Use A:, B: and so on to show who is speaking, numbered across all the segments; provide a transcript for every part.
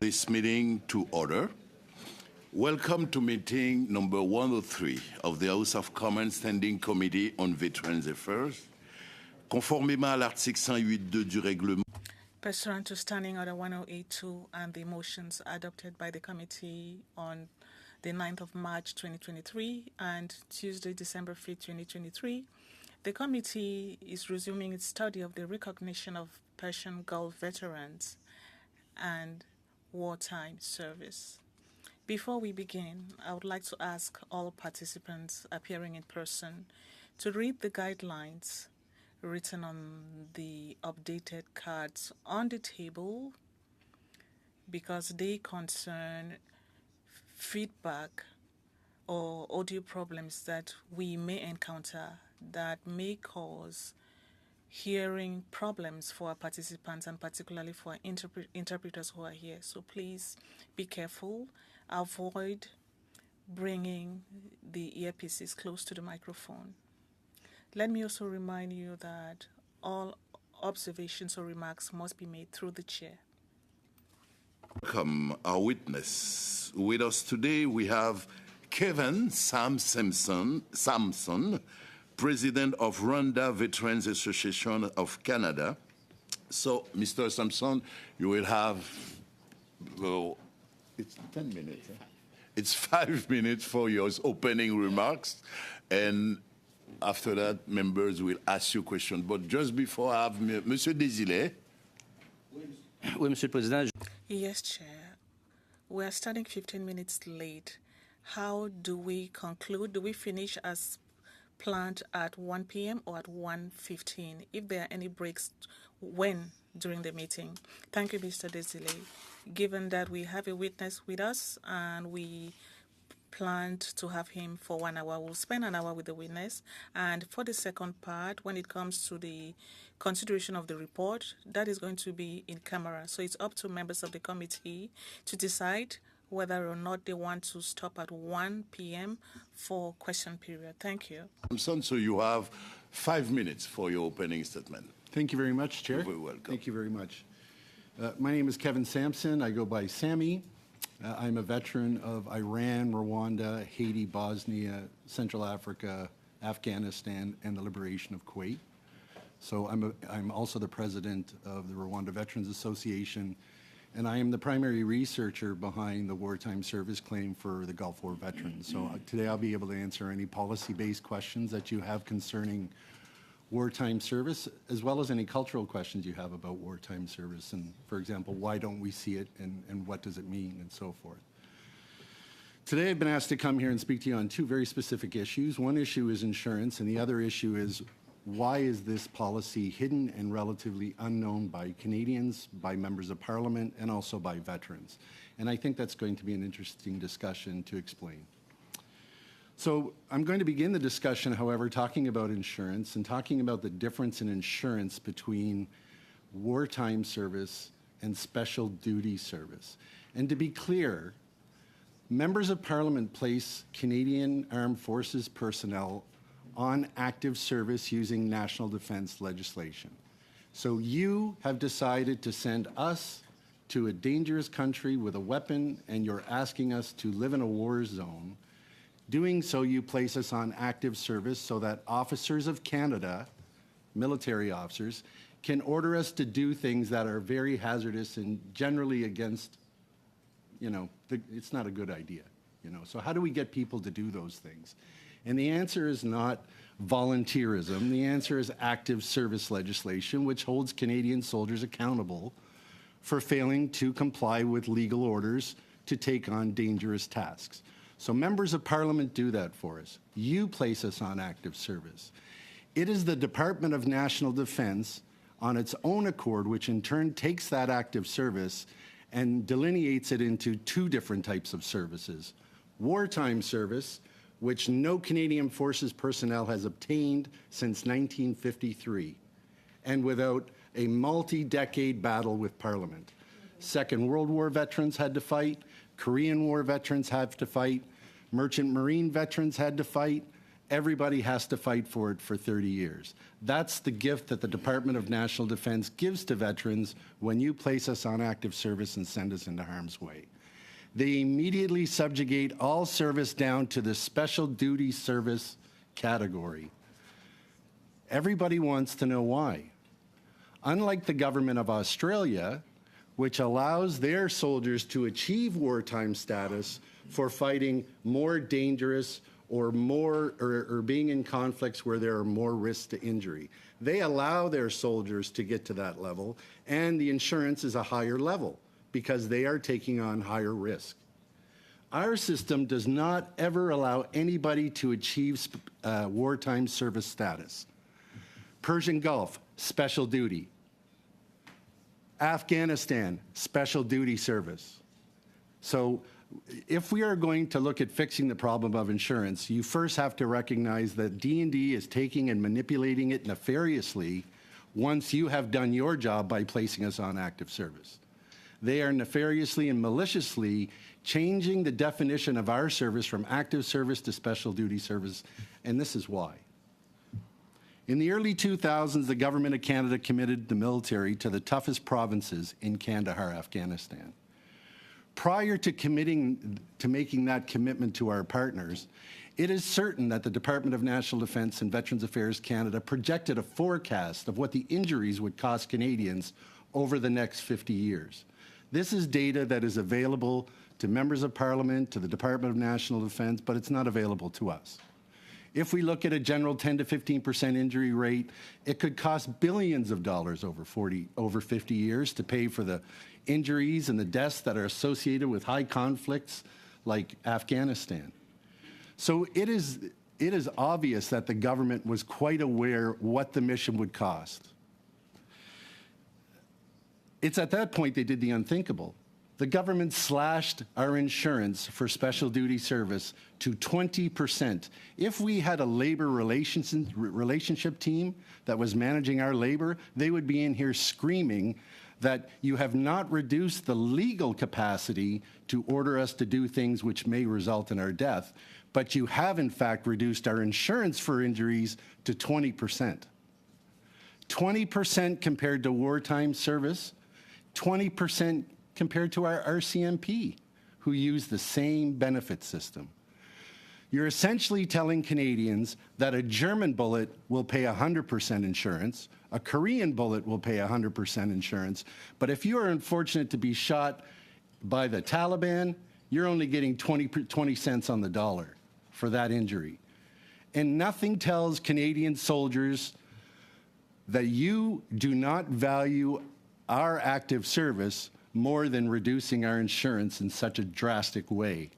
A: This meeting to order. Welcome to meeting number 103 of the House of Commons Standing Committee on Veterans Affairs. Conformément à l'article 108.2 du règlement.
B: Pursuant to Standing Order 1082 and the motions adopted by the committee on the 9th of March 2023 and Tuesday, December 5th, 2023, the committee is resuming its study of the recognition of Persian Gulf veterans and wartime service. Before we begin, I would like to ask all participants appearing in person to read the guidelines written on the updated cards on the table because they concern feedback or audio problems that we may encounter that may cause hearing problems for our participants and particularly for interpreters who are here. So please be careful. Avoid bringing the earpieces close to the microphone. Let me also remind you that all observations or remarks must be made through the chair.
A: Welcome our witness. With us today we have Kevin Sampson, President of Rwanda Veterans Association of Canada. So, Mr. Sampson, you will have, it's 10 minutes. It's 5 minutes for your opening remarks, and after that, members will ask you questions. But just before, I have Monsieur Desilets.
C: Oui, Monsieur le Président.
B: Yes, Chair. We are starting 15 minutes late. How do we conclude? Do we finish as planned at 1 p.m. or at 1:15? If there are any breaks, when during the meeting? Thank you, Mr. Desilets. Given that we have a witness with us and we planned to have him for 1 hour, we'll spend an hour with the witness. And for the second part, when it comes to the consideration of the report, that is going to be in camera. So it's up to members of the committee to decide whether or not they want to stop at 1 p.m. for question period. Thank you.
A: So you have 5 minutes for your opening statement.
D: Thank you very much, Chair.
A: You're very welcome.
D: Thank you very much. My name is Kevin Sampson. I go by Sammy. I'm a veteran of Iran, Rwanda, Haiti, Bosnia, Central Africa, Afghanistan, and the liberation of Kuwait. So I'm also the president of the Rwanda Veterans Association, and I am the primary researcher behind the wartime service claim for the Gulf War veterans. So today I'll be able to answer any policy-based questions that you have concerning wartime service, as well as any cultural questions you have about wartime service. And for example, why don't we see it and what does it mean and so forth. Today I've been asked to come here and speak to you on two very specific issues. One issue is insurance and the other issue is why is this policy hidden and relatively unknown by Canadians, by members of Parliament, and also by veterans? And I think that's going to be an interesting discussion to explain. So I'm going to begin the discussion, however, talking about insurance and talking about the difference in insurance between wartime service and special duty service. And to be clear, members of Parliament place Canadian Armed Forces personnel on active service using national defense legislation. So you have decided to send us to a dangerous country with a weapon and you're asking us to live in a war zone. Doing so, you place us on active service so that officers of Canada, military officers, can order us to do things that are very hazardous and generally against, it's not a good idea, So how do we get people to do those things? And the answer is not volunteerism. The answer is active service legislation, which holds Canadian soldiers accountable for failing to comply with legal orders to take on dangerous tasks. So members of Parliament do that for us. You place us on active service. It is the Department of National Defense on its own accord, which in turn takes that active service and delineates it into two different types of services. Wartime service, which no Canadian Forces personnel has obtained since 1953, and without a multi-decade battle with Parliament. Second World War veterans had to fight, Korean War veterans have to fight, Merchant Marine veterans had to fight, everybody has to fight for it for 30 years. That's the gift that the Department of National Defense gives to veterans when you place us on active service and send us into harm's way. They immediately subjugate all service down to the special duty service category. Everybody wants to know why. Unlike the government of Australia, which allows their soldiers to achieve wartime status for fighting more dangerous or being in conflicts where there are more risks to injury. They allow their soldiers to get to that level, and the insurance is a higher level because they are taking on higher risk. Our system does not ever allow anybody to achieve wartime service status. Persian Gulf, special duty. Afghanistan, special duty service. So if we are going to look at fixing the problem of insurance, you first have to recognize that D&D is taking and manipulating it nefariously once you have done your job by placing us on active service. They are nefariously and maliciously changing the definition of our service from active service to special duty service, and this is why. In the early 2000s, the Government of Canada committed the military to the toughest provinces in Kandahar, Afghanistan. Prior to making that commitment to our partners, it is certain that the Department of National Defence and Veterans Affairs Canada projected a forecast of what the injuries would cost Canadians over the next 50 years. This is data that is available to members of Parliament, to the Department of National Defence, but it's not available to us. If we look at a general 10 to 15% injury rate, it could cost billions of dollars over 50 years to pay for the injuries and the deaths that are associated with high conflicts like Afghanistan. So it is obvious that the government was quite aware what the mission would cost. It's at that point they did the unthinkable. The government slashed our insurance for special duty service to 20%. If we had a labor relationship team that was managing our labor, they would be in here screaming that you have not reduced the legal capacity to order us to do things which may result in our death, but you have in fact reduced our insurance for injuries to 20%. 20% compared to wartime service, 20% compared to our RCMP, who use the same benefit system. You're essentially telling Canadians that a German bullet will pay 100% insurance, a Korean bullet will pay 100% insurance, but if you are unfortunate to be shot by the Taliban, you're only getting 20 cents on the dollar for that injury. And nothing tells Canadian soldiers that you do not value our active service more than reducing our insurance in such a drastic way.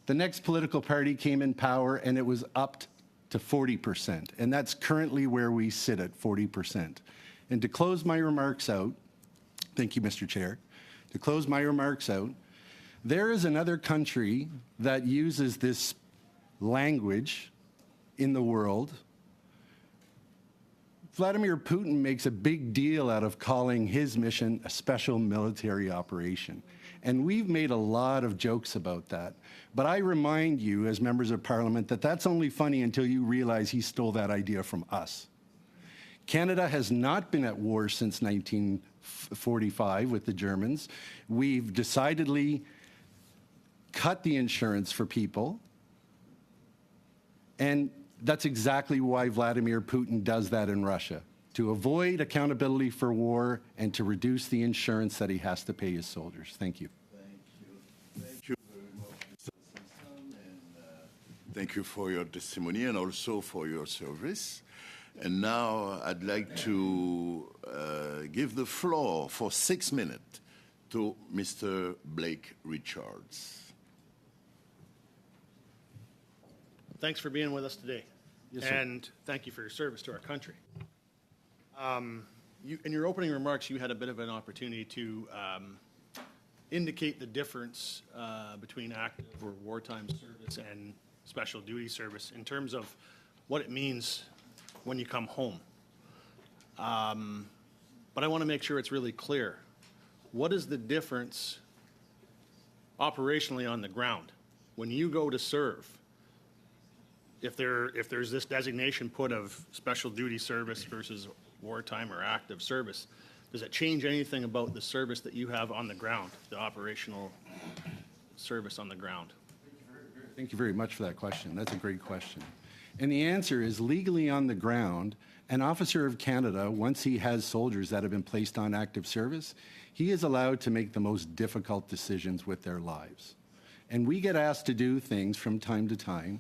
D: The next political party came in power and it was upped to 40%, and that's currently where we sit at 40%. And to close my remarks out, thank you, Mr. Chair, to close my remarks out, there is another country that uses this language in the world. Vladimir Putin makes a big deal out of calling his mission a special military operation. And we've made a lot of jokes about that. But I remind you, as members of Parliament, that that's only funny until you realize he stole that idea from us. Canada has not been at war since 1945 with the Germans. We've decidedly cut the insurance for people. And that's exactly why Vladimir Putin does that in Russia, to avoid accountability for war and to reduce the insurance that he has to pay his soldiers. Thank you.
A: Thank you very much, Mr. Simpson, and thank you for your testimony and also for your service. And now I'd like to give the floor for 6 minutes to Mr. Blake Richards.
E: Thanks for being with us today.
D: Yes, sir.
E: And thank you for your service to our country. In your opening remarks, you had a bit of an opportunity to indicate the difference between active or wartime service and special duty service in terms of what it means when you come home. But I want to make sure it's really clear. What is the difference operationally on the ground when you go to serve? if there's this designation put of special duty service versus wartime or active service, does it change anything about the service that you have on the ground, the operational service on the ground?
D: Thank you very much for that question. That's a great question. And the answer is, legally on the ground, an officer of Canada, once he has soldiers that have been placed on active service, he is allowed to make the most difficult decisions with their lives. And we get asked to do things from time to time,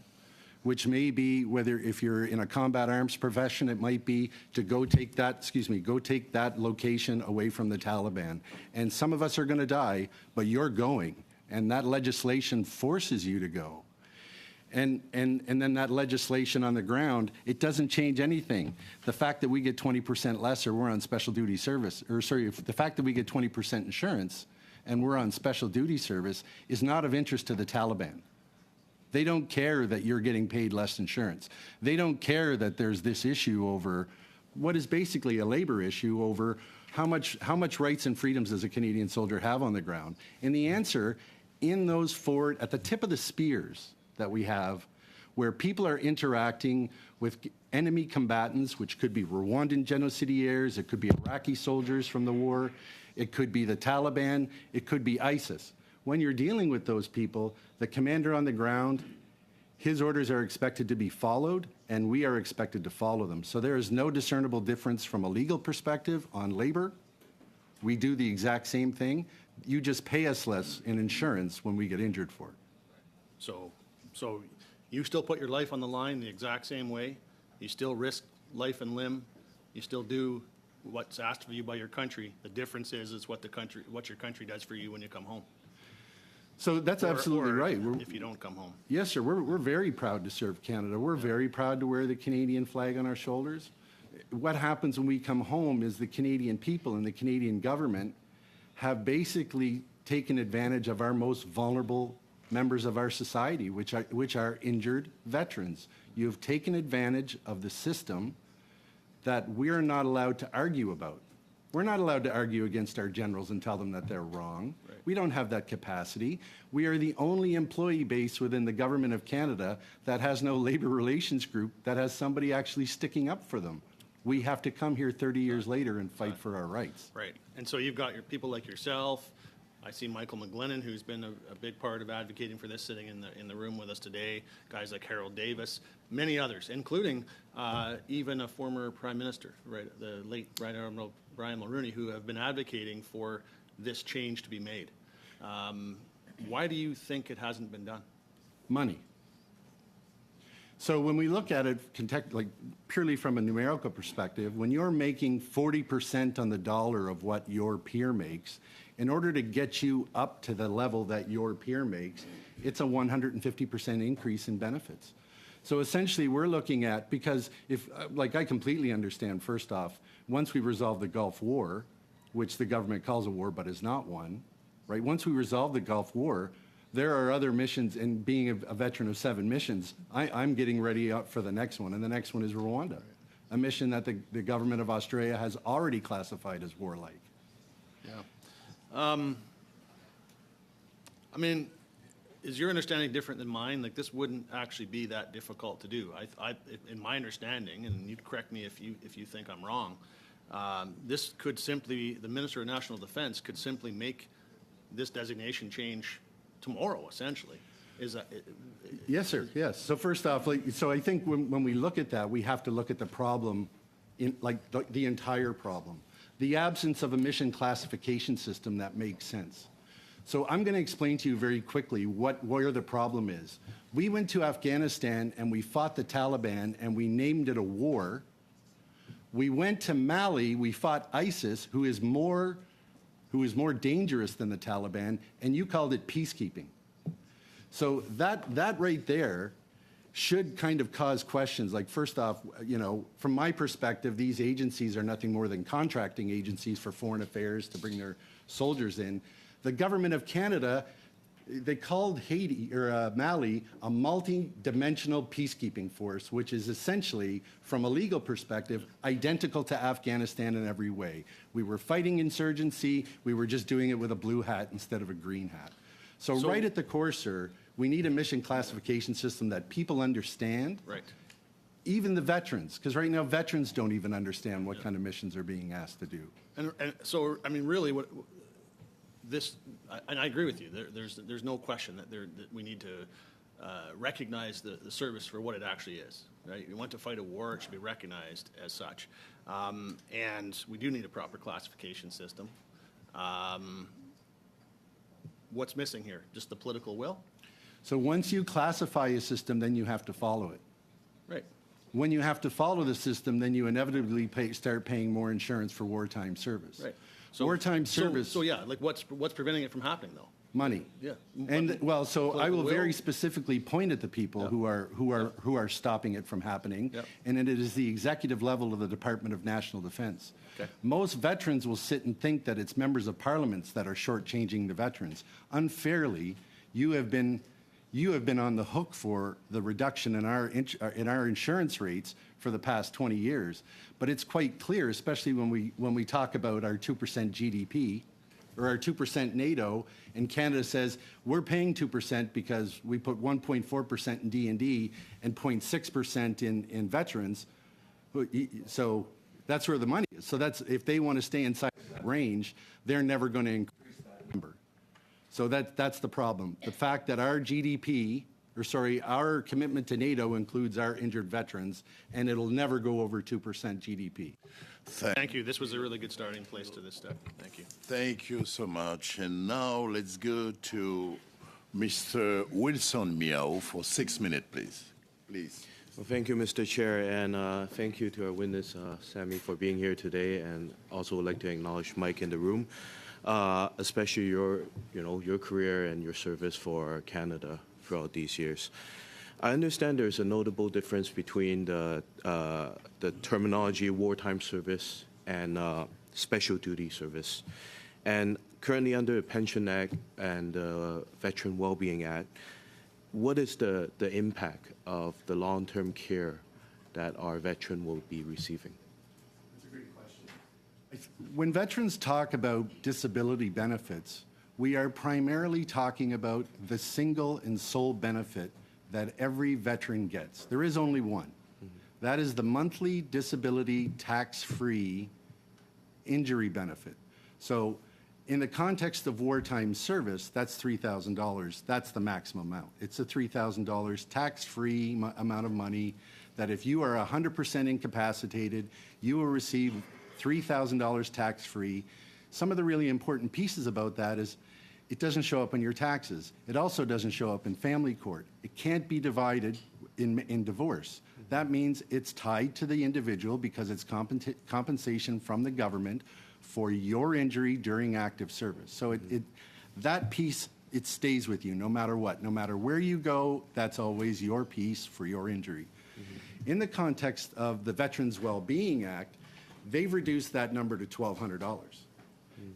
D: which may be, whether if you're in a combat arms profession, it might be to go take that location away from the Taliban. And some of us are going to die, but you're going. And that legislation forces you to go. And then that legislation on the ground, it doesn't change anything. The fact that we get 20% less or we're on special duty service, the fact that we get 20% insurance and we're on special duty service is not of interest to the Taliban. They don't care that you're getting paid less insurance. They don't care that there's this issue over what is basically a labor issue over how much rights and freedoms does a Canadian soldier have on the ground. And the answer, in those forward, at the tip of the spears that we have, where people are interacting with enemy combatants, which could be Rwandan genocidaires, it could be Iraqi soldiers from the war, it could be the Taliban, it could be ISIS. When you're dealing with those people, the commander on the ground, his orders are expected to be followed, and we are expected to follow them. So there is no discernible difference from a legal perspective on labor. We do the exact same thing. You just pay us less in insurance when we get injured for it.
E: So you still put your life on the line the exact same way. You still risk life and limb. You still do what's asked of you by your country. The difference is what your country does for you when you come home.
D: So that's absolutely right.
E: If you don't come home.
D: Yes, sir. We're very proud to serve Canada. We're very proud to wear the Canadian flag on our shoulders. What happens when we come home is the Canadian people and the Canadian government have basically taken advantage of our most vulnerable members of our society, which are injured veterans. You have taken advantage of the system that we're not allowed to argue about. We're not allowed to argue against our generals and tell them that they're wrong. Right. We don't have that capacity. We are the only employee base within the government of Canada that has no labor relations group that has somebody actually sticking up for them. We have to come here 30 years later and fight for our rights.
E: Right. And so you've got your people like yourself. I see Michael McGlennon, who's been a big part of advocating for this, sitting in the room with us today. Guys like Harold Davis, many others, including even a former prime minister, right, the late Right Honourable Brian Mulroney, who have been advocating for this change to be made. Why do you think it hasn't been done?
D: Money. So when we look at it purely from a numerical perspective, when you're making 40% on the dollar of what your peer makes, in order to get you up to the level that your peer makes, it's a 150% increase in benefits. So essentially we're looking at, because I completely understand, first off, once we resolve the Gulf War, which the government calls a war but is not one, right? Once we resolve the Gulf War, there are other missions, and being a veteran of 7 missions, I'm getting ready up for the next one, and the next one is Rwanda, a mission that the government of Australia has already classified as warlike.
E: Yeah. I mean, is your understanding different than mine? Like, this wouldn't actually be that difficult to do. In my understanding, and you'd correct me if you think I'm wrong, this could simply, the Minister of National Defense could simply make this designation change tomorrow, essentially. Is that?
D: Yes, sir. Yes. So first off, so I think when we look at that, we have to look at the problem, the entire problem. The absence of a mission classification system that makes sense. So I'm going to explain to you very quickly where the problem is. We went to Afghanistan and we fought the Taliban and we named it a war. We went to Mali, we fought ISIS, who is more dangerous than the Taliban, and you called it peacekeeping. So that right there should kind of cause questions. Like, first off, from my perspective, these agencies are nothing more than contracting agencies for foreign affairs to bring their soldiers in. The government of Canada, they called Mali a multi-dimensional peacekeeping force, which is essentially, from a legal perspective, identical to Afghanistan in every way. We were fighting insurgency. We were just doing it with a blue hat instead of a green hat. So right at the core, sir, We need a mission classification system that people understand.
E: Right.
D: Even the veterans, because right now veterans don't even understand what kind of missions are being asked to do.
E: And so, I mean, really, what this, and I agree with you. There's no question that that we need to recognize the service for what it actually is. Right? You want to fight a war, it should be recognized as such. And we do need a proper classification system. What's missing here? Just the political will?
D: So once you classify a system, then you have to follow it.
E: Right.
D: When you have to follow the system, then you inevitably start paying more insurance for wartime service.
E: Right.
D: Wartime service.
E: So yeah, like what's preventing it from happening though?
D: Money.
E: Yeah.
D: And well, so I
E: Political
D: will
E: will.
D: very specifically point at the people
E: Yeah.
D: who are stopping it from happening.
E: Yep.
D: And it is the executive level of the Department of National Defense.
E: Okay.
D: Most veterans will sit and think that it's members of parliaments that are shortchanging the veterans. Unfairly, you have been on the hook for the reduction in our insurance rates for the past 20 years. But it's quite clear, especially when we talk about our 2% GDP or our 2% NATO, and Canada says we're paying 2% because we put 1.4% in D&D and 0.6% in veterans. So that's where the money is. So that's, if they want to stay inside that range, they're never going to increase that number. So that's the problem. The fact that our GDP, our commitment to NATO includes our injured veterans, and it'll never go over 2% GDP.
E: Thank you. This was a really good starting place to this step. Thank you.
A: Thank you so much. And now let's go to Mr. Wilson Miao for 6 minutes, please. Please.
F: Well, thank you, Mr. Chair, and thank you to our witness, Sammy, for being here today, and also would like to acknowledge Mike in the room, especially your career and your service for Canada throughout these years. I understand there's a notable difference between the terminology wartime service and special duty service. And currently under the Pension Act and the Veteran Wellbeing Act, what is the impact of the long-term care that our veteran will be receiving?
D: That's a great question. When veterans talk about disability benefits, we are primarily talking about the single and sole benefit that every veteran gets. There is only one. That is the monthly disability tax-free injury benefit. So in the context of wartime service, that's $3,000. That's the maximum amount. It's a $3,000 tax-free amount of money that if you are 100% incapacitated, you will receive $3,000 tax-free. Some of the really important pieces about that is it doesn't show up in your taxes. It also doesn't show up in family court. It can't be divided in divorce. That means it's tied to the individual because it's compensation from the government for your injury during active service. So that piece, it stays with you no matter what. No matter where you go, that's always your piece for your injury. Mm-hmm. In the context of the Veterans Wellbeing Act, they've reduced that number to $1,200.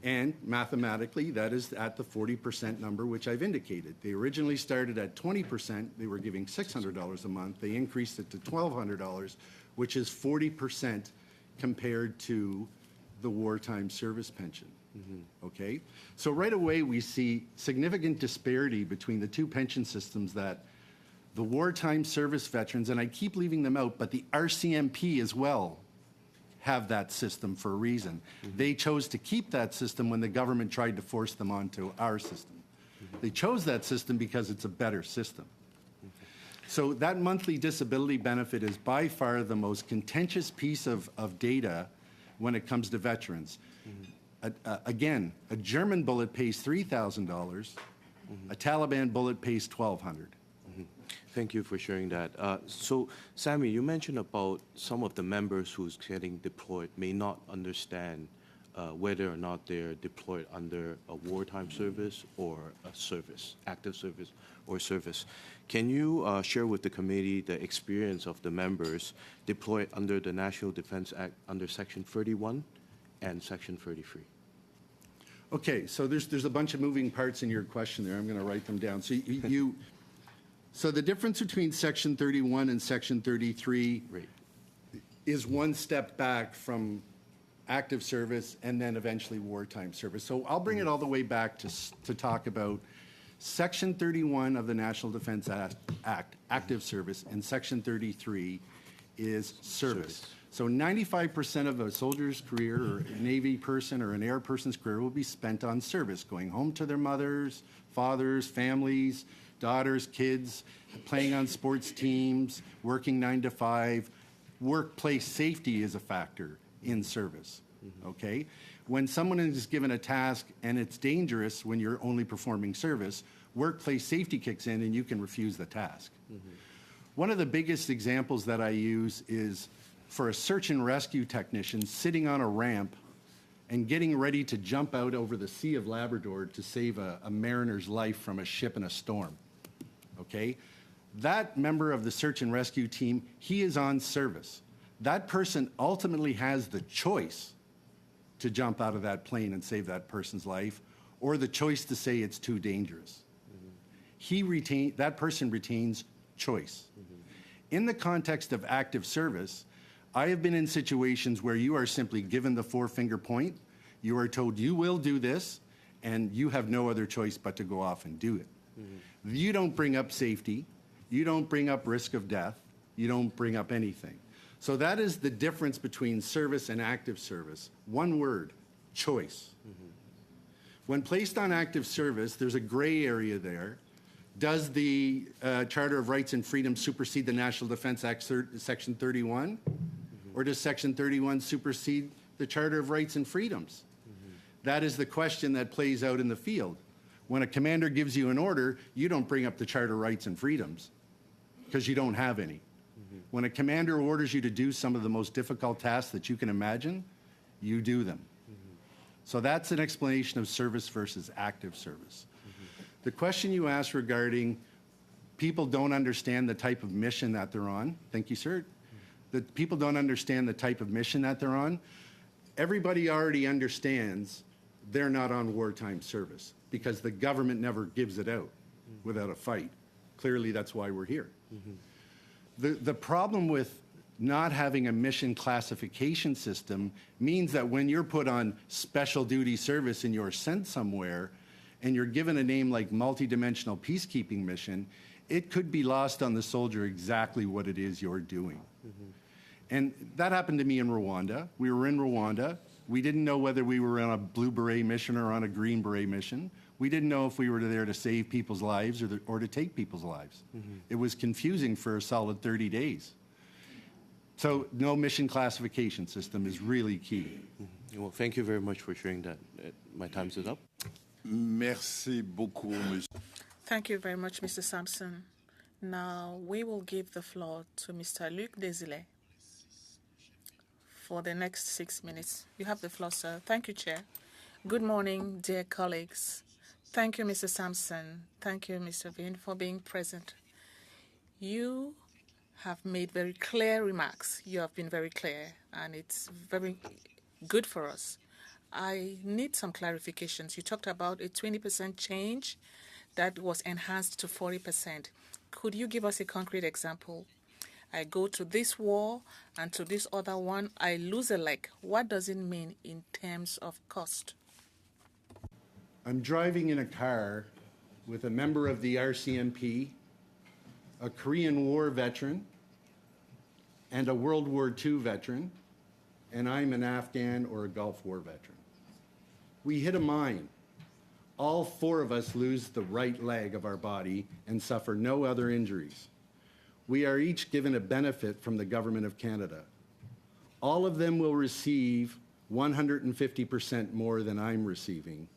D: And mathematically, that is at the 40% number, which I've indicated. They originally started at 20%. They were giving $600 a month. They increased it to $1,200, which is 40% compared to the wartime service pension. Mm-hmm. Okay? So right away, we see significant disparity between the two pension systems that the wartime service veterans, and I keep leaving them out, but the RCMP as well, have that system for a reason. Mm-hmm. They chose to keep that system when the government tried to force them onto our system. Mm-hmm. They chose that system because it's a better system. Mm-hmm. So that monthly disability benefit is by far the most contentious piece of data when it comes to veterans. Mm-hmm. Again, a German bullet pays $3,000, mm-hmm. a Taliban bullet pays $1,200.
F: Thank you for sharing that. So, Sammy, you mentioned about some of the members who's getting deployed may not understand whether or not they're deployed under a wartime service or a service, active service or service. Can you share with the committee the experience of the members deployed under the National Defense Act under Section 31 and Section 33?
D: Okay, so there's a bunch of moving parts in your question there. I'm going to write them down. So So the difference between Section 31 and Section 33 is one step back from active service and then eventually wartime service. So I'll bring it all the way back to talk about Section 31 of the National Defense Act, active service, and Section 33 is service. So 95% of a soldier's career, or a Navy person or an air person's career, will be spent on service, going home to their mothers, fathers, families, daughters, kids, playing on sports teams, working 9 to 5. Workplace safety is a factor in service, okay? When someone is given a task and it's dangerous when you're only performing service, workplace safety kicks in and you can refuse the task. One of the biggest examples that I use is for a search and rescue technician sitting on a ramp and getting ready to jump out over the Sea of Labrador to save a mariner's life from a ship in a storm, okay? That member of the search and rescue team, he is on service. That person ultimately has the choice to jump out of that plane and save that person's life, or the choice to say it's too dangerous. That person retains choice. In the context of active service, I have been in situations where you are simply given the four-finger point, you are told you will do this, and you have no other choice but to go off and do it. You don't bring up safety, you don't bring up risk of death, you don't bring up anything. So that is the difference between service and active service. One word, choice. When placed on active service, there's a gray area there. Does the Charter of Rights and Freedoms supersede the National Defense Act Section 31? Or does Section 31 supersede the Charter of Rights and Freedoms? That is the question that plays out in the field. When a commander gives you an order, you don't bring up the Charter of Rights and Freedoms because you don't have any. When a commander orders you to do some of the most difficult tasks that you can imagine, you do them. So that's an explanation of service versus active service. The question you asked regarding people don't understand the type of mission that they're on, thank you, sir. That people don't understand the type of mission that they're on. Everybody already understands they're not on wartime service because the government never gives it out without a fight. Clearly, that's why we're here. The problem with not having a mission classification system means that when you're put on special duty service and you're sent somewhere and you're given a name like multidimensional peacekeeping mission, it could be lost on the soldier exactly what it is you're doing. And that happened to me in Rwanda. We were in Rwanda. We didn't know whether we were on a blue beret mission or on a green beret mission. We didn't know if we were there to save people's lives or to take people's lives. It was confusing for a solid 30 days. So no mission classification system is really key.
F: Well, thank you very much for sharing that. My time is up.
A: Merci beaucoup, monsieur.
B: Thank you very much, Mr. Sampson. Now we will give the floor to Mr. Luc Desilets for the next 6 minutes. You have the floor, sir. Thank you, Chair. Good morning, dear colleagues. Thank you, Mr. Sampson. Thank you, Mr. Vin, for being present. You have made very clear remarks. You have been very clear, and it's very good for us. I need some clarifications. You talked about a 20% change that was enhanced to 40%. Could you give us a concrete example? I go to this war and to this other one, I lose a leg. What does it mean in terms of cost?
D: I'm driving in a car with a member of the RCMP, a Korean War veteran, and a World War II veteran, and I'm an Afghan or a Gulf War veteran. We hit a mine. All four of us lose the right leg of our body and suffer no other injuries. We are each given a benefit from the Government of Canada. All of them will receive 150% more than I'm receiving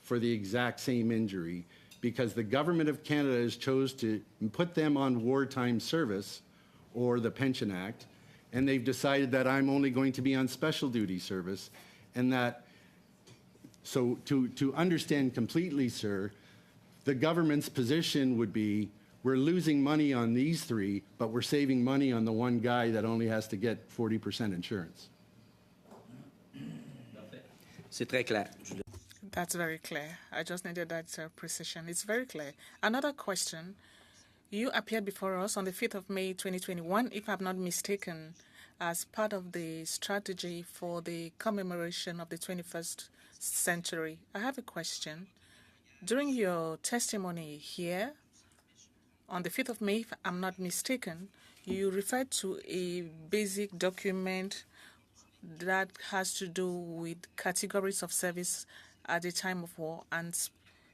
D: for the exact same injury because the Government of Canada has chose to put them on wartime service or the Pension Act, and they've decided that I'm only going to be on special duty service, and that, so to understand completely, sir, the government's position would be we're losing money on these three, but we're saving money on the one guy that only has to get 40% insurance.
C: C'est très clair.
B: That's very clear. I just needed that precision. It's very clear. Another question. You appeared before us on the 5th of May 2021, if I'm not mistaken, as part of the strategy for the commemoration of the 21st century. I have a question. During your testimony here, on the 5th of May, if I'm not mistaken, you referred to a basic document that has to do with categories of service at the time of war and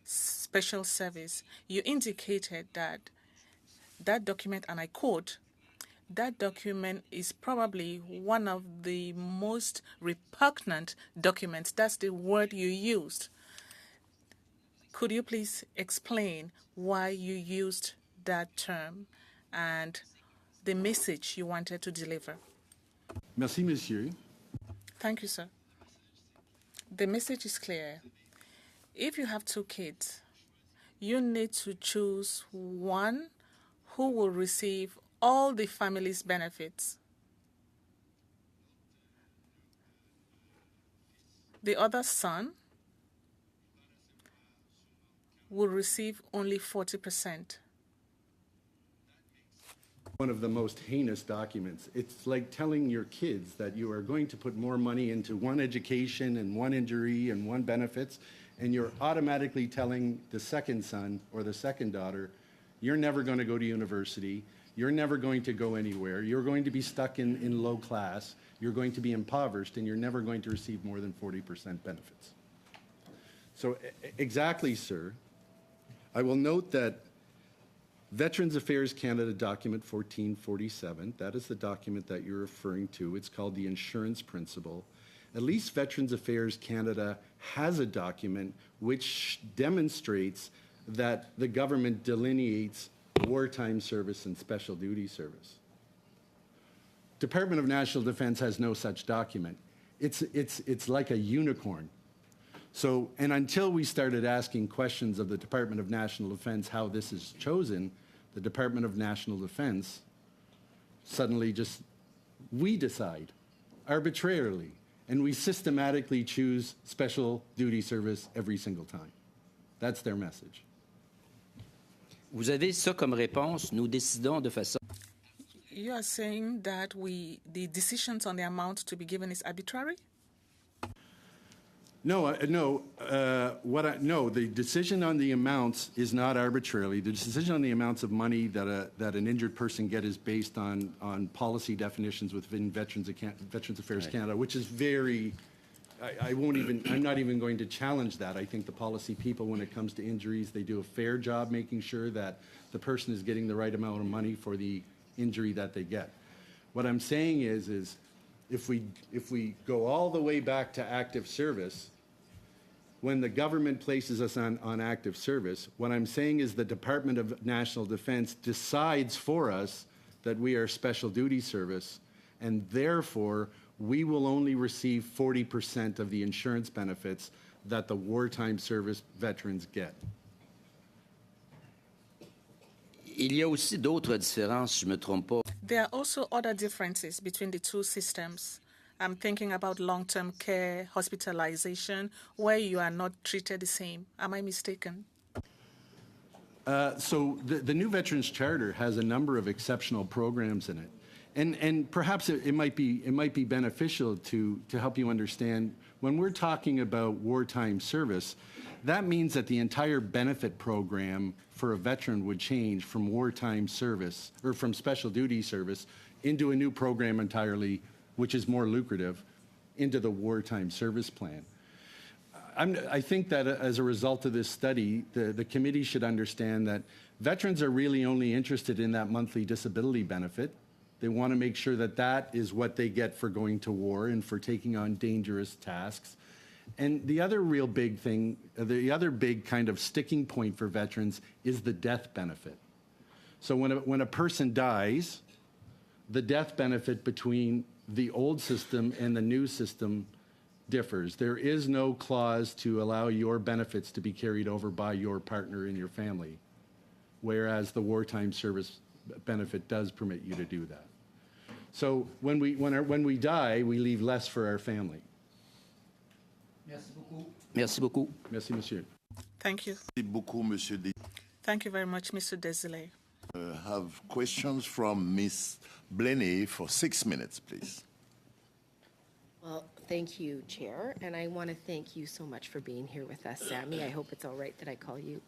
B: special service. You indicated that that document, and I quote, that document is probably one of the most repugnant documents. That's the word you used. Could you please explain why you used that term and the message you wanted to deliver?
D: Merci, monsieur.
B: Thank you, sir. The message is clear. If you have 2 kids, you need to choose one who will receive all the family's benefits. The other son will receive only 40%.
D: One of the most heinous documents. It's like telling your kids that you are going to put more money into one education and one injury and one benefits, and you're automatically telling the second son or the second daughter, you're never going to go to university, you're never going to go anywhere, you're going to be stuck in low class, you're going to be impoverished, and you're never going to receive more than 40% benefits. So exactly, sir. I will note that Veterans Affairs Canada document 1447, that is the document that you're referring to. It's called the Insurance Principle. At least Veterans Affairs Canada has a document which demonstrates that the government delineates wartime service and special duty service. Department of National Defense has no such document. It's like a unicorn. So, and until we started asking questions of the Department of National Defense how this is chosen, the Department of National Defense suddenly we decide arbitrarily, and we systematically choose special duty service every single time. That's their message.
C: Vous avez ça comme réponse. Nous décidons de façon.
B: You are saying that the decisions on the amount to be given is arbitrary?
D: No, no. The decision on the amounts is not arbitrarily. The decision on the amounts of money that an injured person get is based on policy definitions within Veterans Affairs Canada, which is very. I'm not even going to challenge that. I think the policy people, when it comes to injuries, they do a fair job making sure that the person is getting the right amount of money for the injury that they get. What I'm saying is if we go all the way back to active service, when the government places us on active service, what I'm saying is the Department of National Defense decides for us that we are special duty service, and therefore we will only receive 40% of the insurance benefits that the wartime service veterans get.
C: Il y a aussi d'autres différences, si je ne me trompe pas.
B: There are also other differences between the two systems. I'm thinking about long-term care, hospitalization, where you are not treated the same. Am I mistaken?
D: So the new Veterans Charter has a number of exceptional programs in it. And perhaps it might be beneficial to help you understand, when we're talking about wartime service, that means that the entire benefit program for a veteran would change from wartime service, or from special duty service, into a new program entirely, which is more lucrative, into the wartime service plan. I think that as a result of this study, the committee should understand that veterans are really only interested in that monthly disability benefit. They want to make sure that that is what they get for going to war and for taking on dangerous tasks. And the other real big thing, the other big kind of sticking point for veterans is the death benefit. So when a person dies, the death benefit between the old system and the new system differs. There is no clause to allow your benefits to be carried over by your partner in your family, whereas the wartime service benefit does permit you to do that. So when we die, we leave less for our family.
C: Merci beaucoup. Merci beaucoup.
D: Merci, monsieur.
B: Thank you.
A: Merci beaucoup, Monsieur Des.
B: Thank you very much, Mr. Desilets.
A: Have questions from Ms. Blenny for 6 minutes, please.
G: Well, thank you, Chair, and I want to thank you so much for being here with us, Sammy. I hope it's all right that I call you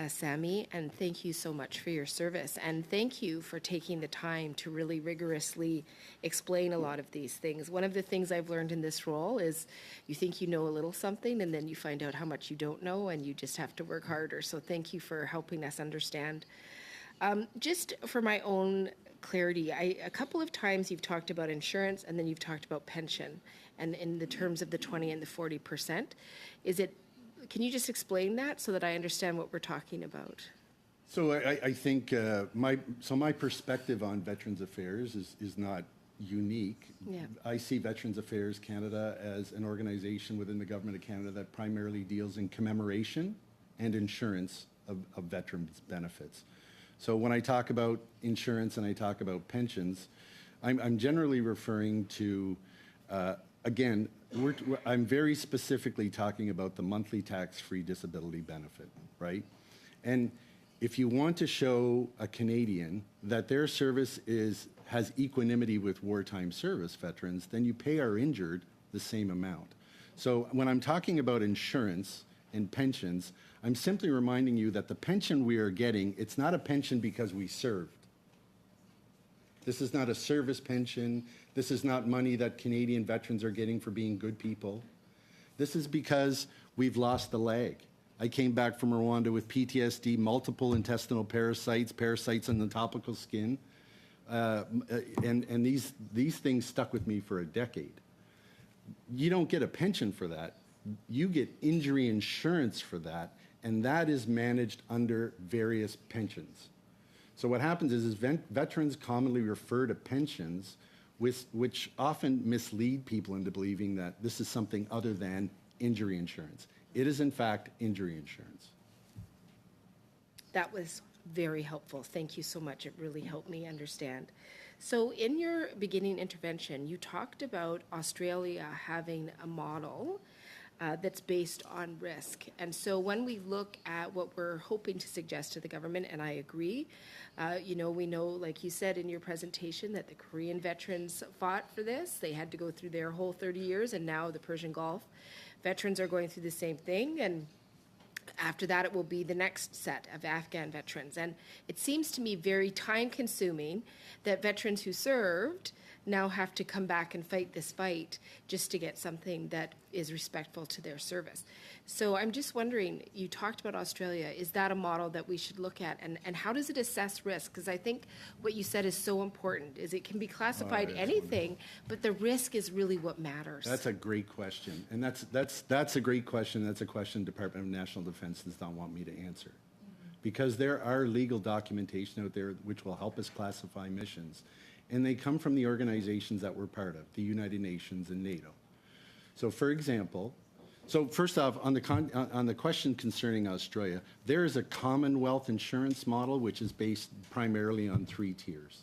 G: Sammy, and thank you so much for your service, and thank you for taking the time to really rigorously explain a lot of these things. One of the things I've learned in this role is you think you know a little something, and then you find out how much you don't know, and you just have to work harder. So thank you for helping us understand. Just for my own clarity, a couple of times you've talked about insurance, and then you've talked about pension, and in the terms of the 20 and the 40%. Can you just explain that so that I understand what we're talking about?
D: So I think my perspective on Veterans Affairs is not unique.
G: Yeah.
D: I see Veterans Affairs Canada as an organization within the Government of Canada that primarily deals in commemoration and insurance of veterans' benefits. So when I talk about insurance and I talk about pensions, I'm generally referring to, again, I'm very specifically talking about the monthly tax-free disability benefit, right? And if you want to show a Canadian that their service has equanimity with wartime service veterans, then you pay our injured the same amount. So when I'm talking about insurance and pensions, I'm simply reminding you that the pension we are getting, it's not a pension because we served. This is not a service pension. This is not money that Canadian veterans are getting for being good people. This is because we've lost the leg. I came back from Rwanda with PTSD, multiple intestinal parasites on the topical skin, and these things stuck with me for a decade. You don't get a pension for that. You get injury insurance for that, and that is managed under various pensions. So what happens is veterans commonly refer to pensions, which often mislead people into believing that this is something other than injury insurance. It is, in fact, injury insurance.
G: That was very helpful. Thank you so much. It really helped me understand. So in your beginning intervention, you talked about Australia having a model that's based on risk. And so when we look at what we're hoping to suggest to the government, and I agree, we know, like you said in your presentation, that the Korean veterans fought for this. They had to go through their whole 30 years, and now the Persian Gulf veterans are going through the same thing. And after that, it will be the next set of Afghan veterans. And it seems to me very time-consuming that veterans who served now have to come back and fight this fight just to get something that is respectful to their service. So I'm just wondering, you talked about Australia. Is that a model that we should look at? And how does it assess risk? Because I think what you said is so important, is it can be classified anything, but the risk is really what matters.
D: That's a great question. And that's a great question. That's a question Department of National Defense does not want me to answer. Because there are legal documentation out there which will help us classify missions. And they come from the organizations that we're part of, the United Nations and NATO. So for example, first off, on the question concerning Australia, there is a Commonwealth insurance model which is based primarily on 3 tiers.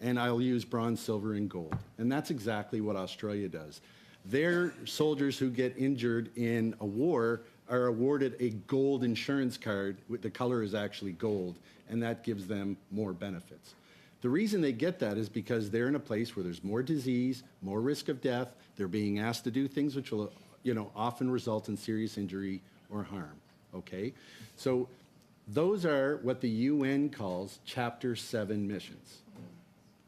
D: And I'll use bronze, silver, and gold. And that's exactly what Australia does. Their soldiers who get injured in a war are awarded a gold insurance card. The color is actually gold, and that gives them more benefits. The reason they get that is because they're in a place where there's more disease, more risk of death. They're being asked to do things which will, often result in serious injury or harm, okay? So those are what the UN calls Chapter 7 missions.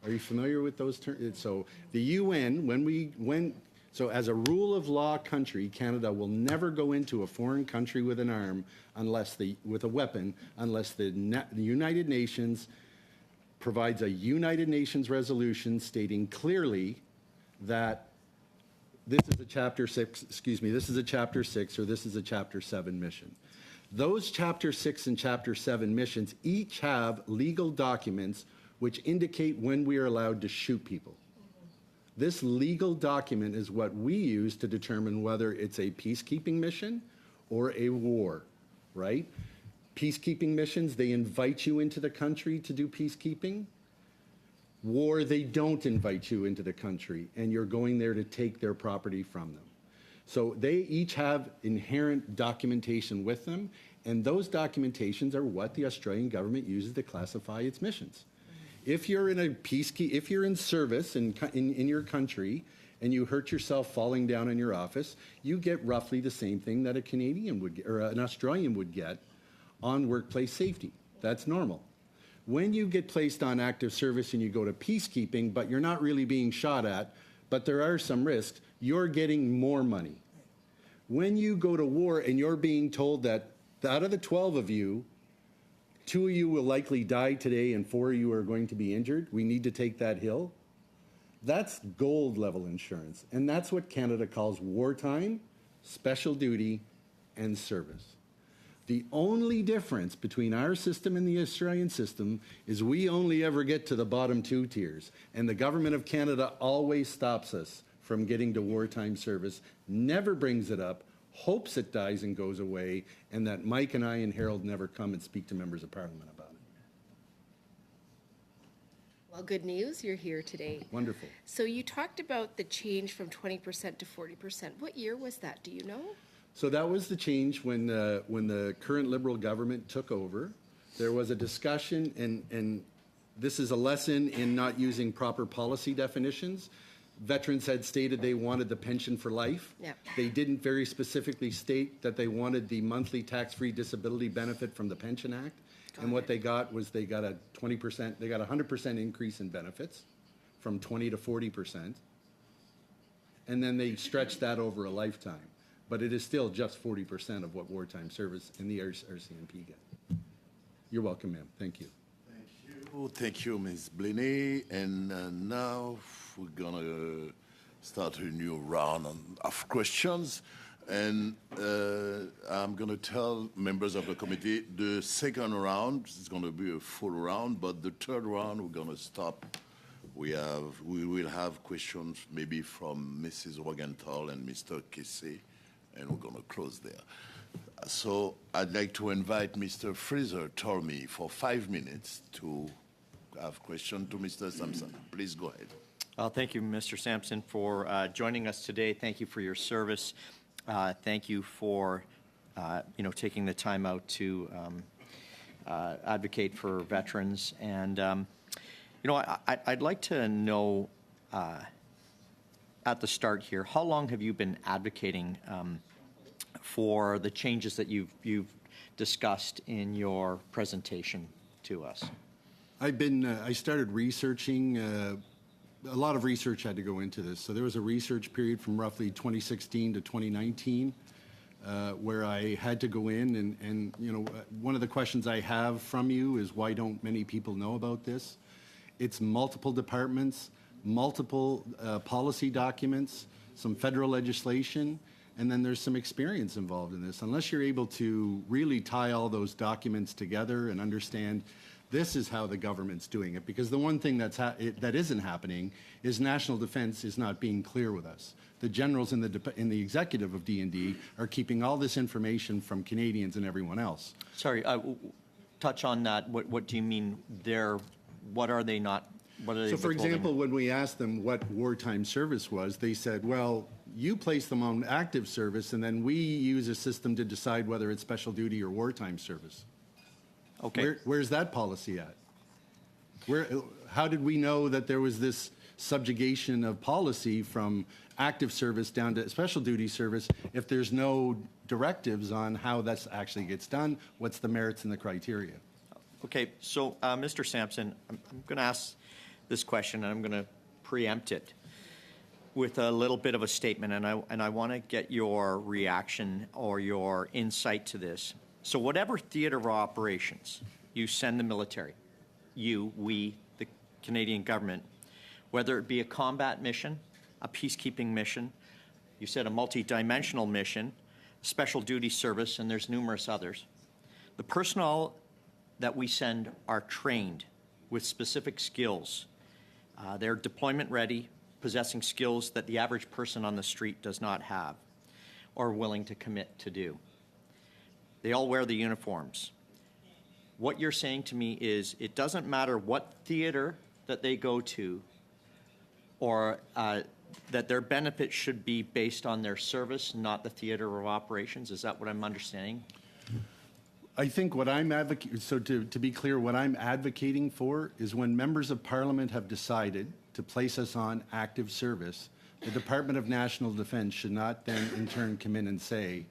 D: Are you familiar with those terms? So the UN, so as a rule of law country, Canada will never go into a foreign country with an arm with a weapon unless the United Nations provides a United Nations resolution stating clearly that this is a Chapter 6, this is a Chapter 6 or this is a Chapter 7 mission. Those Chapter 6 and Chapter 7 missions each have legal documents which indicate when we are allowed to shoot people. This legal document is what we use to determine whether it's a peacekeeping mission or a war, right? Peacekeeping missions, they invite you into the country to do peacekeeping. War, they don't invite you into the country, and you're going there to take their property from them. So they each have inherent documentation with them, and those documentations are what the Australian government uses to classify its missions. If you're in if you're in service in your country, and you hurt yourself falling down in your office, you get roughly the same thing that a Canadian would get, or an Australian would get on workplace safety. That's normal. When you get placed on active service and you go to peacekeeping, but you're not really being shot at, but there are some risks, you're getting more money. When you go to war and you're being told that out of the 12 of you, 2 of you will likely die today and 4 of you are going to be injured, we need to take that hill. That's gold level insurance. And that's what Canada calls wartime, special duty, and service. The only difference between our system and the Australian system is we only ever get to the bottom 2 tiers. And the government of Canada always stops us from getting to wartime service, never brings it up, hopes it dies and goes away, and that Mike and I and Harold never come and speak to members of Parliament about it.
G: Well, good news, you're here today.
D: Wonderful.
G: So you talked about the change from 20% to 40%. What year was that? Do you know?
D: So that was the change when the current Liberal government took over. There was a discussion, and this is a lesson in not using proper policy definitions. Veterans had stated they wanted the pension for life.
G: Yeah.
D: They didn't very specifically state that they wanted the monthly tax-free disability benefit from the Pension Act. And what they got was they got a 20%, they got a 100% increase in benefits from 20 to 40%. And then they stretched that over a lifetime. But it is still just 40% of what wartime service in the RCMP get. You're welcome, ma'am. Thank you.
A: Thank you, Ms. Blaney. And now we're going to start a new round of questions. And I'm going to tell members of the committee the second round is going to be a full round, but the third round we're going to stop. We will have questions maybe from Mrs. Rogenthal and Mr. Kessé, and we're going to close there. So I'd like to invite Mr. Fraser Tormey for 5 minutes to have question to Mr. Sampson. Please go ahead.
H: Thank you, Mr. Sampson, for joining us today. Thank you for your service. Thank you for, taking the time out to advocate for veterans. And, I'd like to know at the start here, how long have you been advocating for the changes that you've discussed in your presentation to us?
D: I started researching, a lot of research had to go into this. So there was a research period from roughly 2016 to 2019 where I had to go in and one of the questions I have from you is why don't many people know about this? It's multiple departments, multiple policy documents, some federal legislation, and then there's some experience involved in this. Unless you're able to really tie all those documents together and understand this is how the government's doing it, because the one thing that isn't happening is national defense is not being clear with us. The generals in the executive of D&D are keeping all this information from Canadians and everyone else.
H: Sorry, touch on that. What do you mean what are they not? What are they
D: So, for
H: withholding?
D: example, when we asked them what wartime service was, they said, well, you place them on active service, and then we use a system to decide whether it's special duty or wartime service.
H: Okay.
D: Where's that policy at? How did we know that there was this subjugation of policy from active service down to special duty service if there's no directives on how that actually gets done? What's the merits and the criteria?
H: Okay, so Mr. Sampson, I'm going to ask this question, and I'm going to preempt it with a little bit of a statement, and I want to get your reaction or your insight to this. So whatever theater of operations you send the military, we, the Canadian government, whether it be a combat mission, a peacekeeping mission, you said a multi-dimensional mission, special duty service, and there's numerous others, the personnel that we send are trained with specific skills. They're deployment ready, possessing skills that the average person on the street does not have or willing to commit to do. They all wear the uniforms. What you're saying to me is it doesn't matter what theater that they go to or that their benefits should be based on their service, not the theater of operations. Is that what I'm understanding?
D: I think what I'm advocating, so to be clear, what I'm advocating for is when members of Parliament have decided to place us on active service, The Department of National Defense should not then in turn come in and say,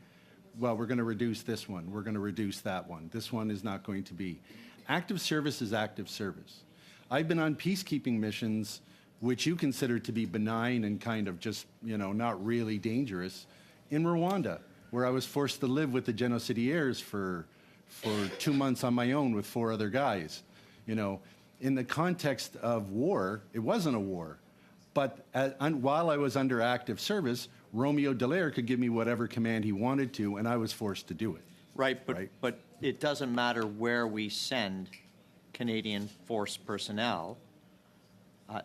D: well, we're going to reduce this one, we're going to reduce that one. This one is not going to be. Active service is active service. I've been on peacekeeping missions which you consider to be benign and kind of just, not really dangerous, in Rwanda, where I was forced to live with the genocidaires for 2 months on my own with 4 other guys. In the context of war, it wasn't a war. But while I was under active service, Romeo Dallaire could give me whatever command he wanted to, and I was forced to do it.
H: Right, but it doesn't matter where we send Canadian Force personnel,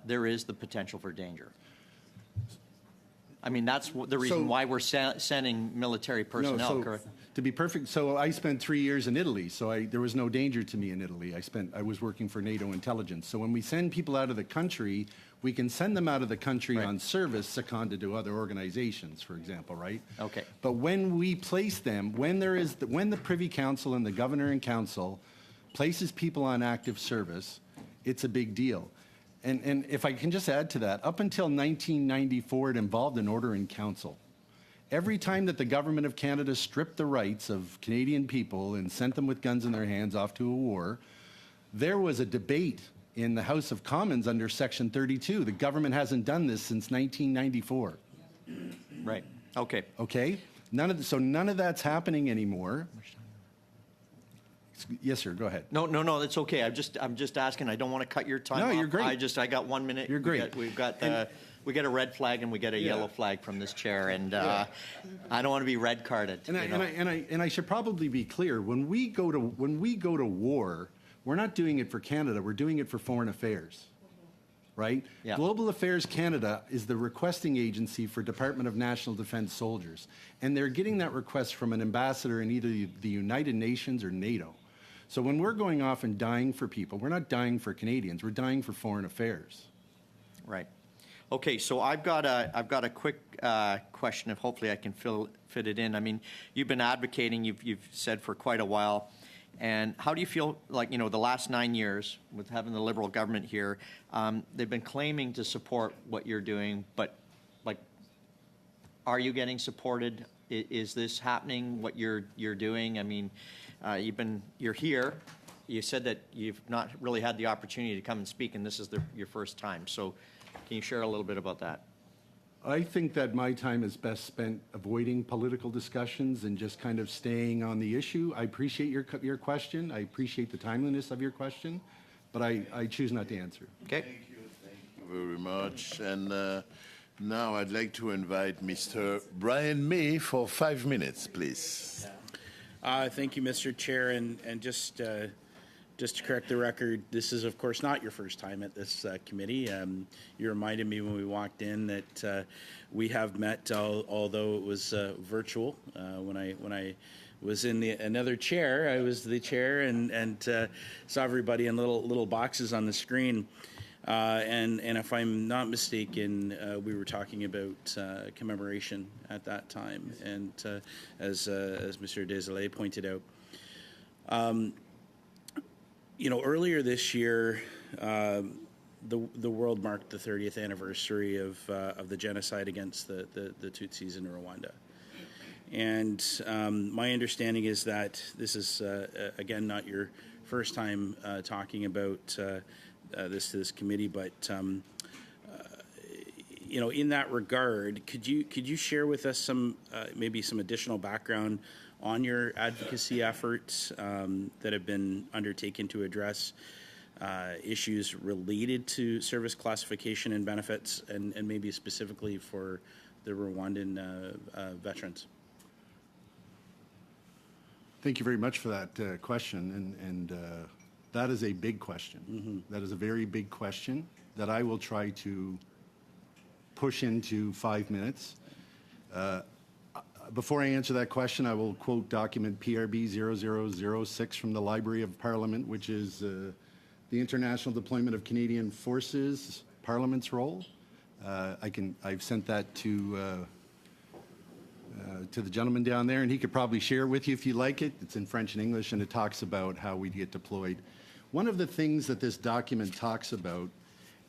H: there is the potential for danger. I mean, that's the reason why we're sending military personnel, correct?
D: To be perfect, so I spent 3 years in Italy, so there was no danger to me in Italy. I was working for NATO intelligence. So when we send people out of the country, we can send them out of the country on service, seconded to other organizations, for example, right?
H: Okay.
D: But when we place them, when the Privy Council and the Governor and Council places people on active service, it's a big deal. And if I can just add to that, up until 1994, it involved an order in council. Every time that the government of Canada stripped the rights of Canadian people and sent them with guns in their hands off to a war, there was a debate in the House of Commons under Section 32. The government hasn't done this since 1994.
H: Right. Okay.
D: Okay? None of that's happening anymore. Yes, sir. Go ahead.
H: No, that's okay. I'm just asking. I don't want to cut your time.
D: No,
H: off.
D: you're great.
H: I got 1 minute.
D: You're great.
H: We get a red flag and we get a yellow flag from this chair, and I don't want to be red carded.
D: And I should probably be clear. When we go to war, we're not doing it for Canada. We're doing it for foreign affairs, right?
H: Yeah.
D: Global Affairs Canada is the requesting agency for Department of National Defense soldiers, and they're getting that request from an ambassador in either the United Nations or NATO. So when we're going off and dying for people, we're not dying for Canadians. We're dying for foreign affairs.
H: Right. Okay, so I've got a quick question. If hopefully I can fit it in. I mean, you've been advocating. You've said for quite a while. And how do you feel like, the last 9 years with having the Liberal government here, they've been claiming to support what you're doing, but are you getting supported? Is this happening, what you're doing? I mean, you're here. You said that you've not really had the opportunity to come and speak, and this is your first time. So can you share a little bit about that?
D: I think that my time is best spent avoiding political discussions and just kind of staying on the issue. I appreciate your question. I appreciate the timeliness of your question, but I choose not to answer.
H: Okay.
A: Thank you very much. And now I'd like to invite Mr. Brian May for 5 minutes, please.
I: Thank you, Mr. Chair, and just to correct the record, this is, of course, not your first time at this committee. You reminded me when we walked in that we have met, although it was virtual. When I was in another chair, I was the chair and saw everybody in little boxes on the screen. And if I'm not mistaken, we were talking about commemoration at that time, and as Mr. Desailly pointed out. Earlier this year, the world marked the 30th anniversary of the genocide against the Tutsis in Rwanda. And my understanding is that this is, again, not your first time talking about this to this committee, but in that regard, could you share with us some maybe some additional background on your advocacy efforts that have been undertaken to address issues related to service classification and benefits, and maybe specifically for the Rwandan veterans?
D: Thank you very much for that question, and that is a big question. Mm-hmm. That is a very big question that I will try to push into 5 minutes. Before I answer that question, I will quote document PRB 0006 from the Library of Parliament, which is the international deployment of Canadian forces, Parliament's role. I've sent that to the gentleman down there, and he could probably share it with you if you like it. It's in French and English, and it talks about how we get deployed. One of the things that this document talks about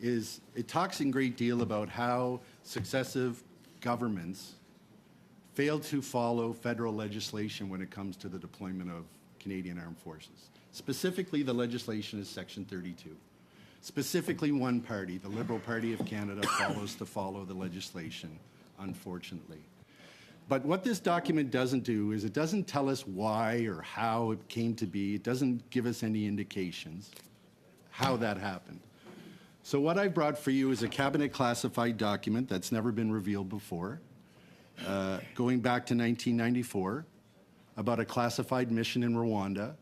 D: is it talks in great deal about how successive governments fail to follow federal legislation when it comes to the deployment of Canadian Armed Forces. Specifically, the legislation is Section 32. Specifically, one party, the Liberal Party of Canada, follows to follow the legislation, unfortunately. But what this document doesn't do is it doesn't tell us why or how it came to be. It doesn't give us any indications how that happened. So what I brought for you is a cabinet classified document that's never been revealed before, going back to 1994, about a classified mission in Rwanda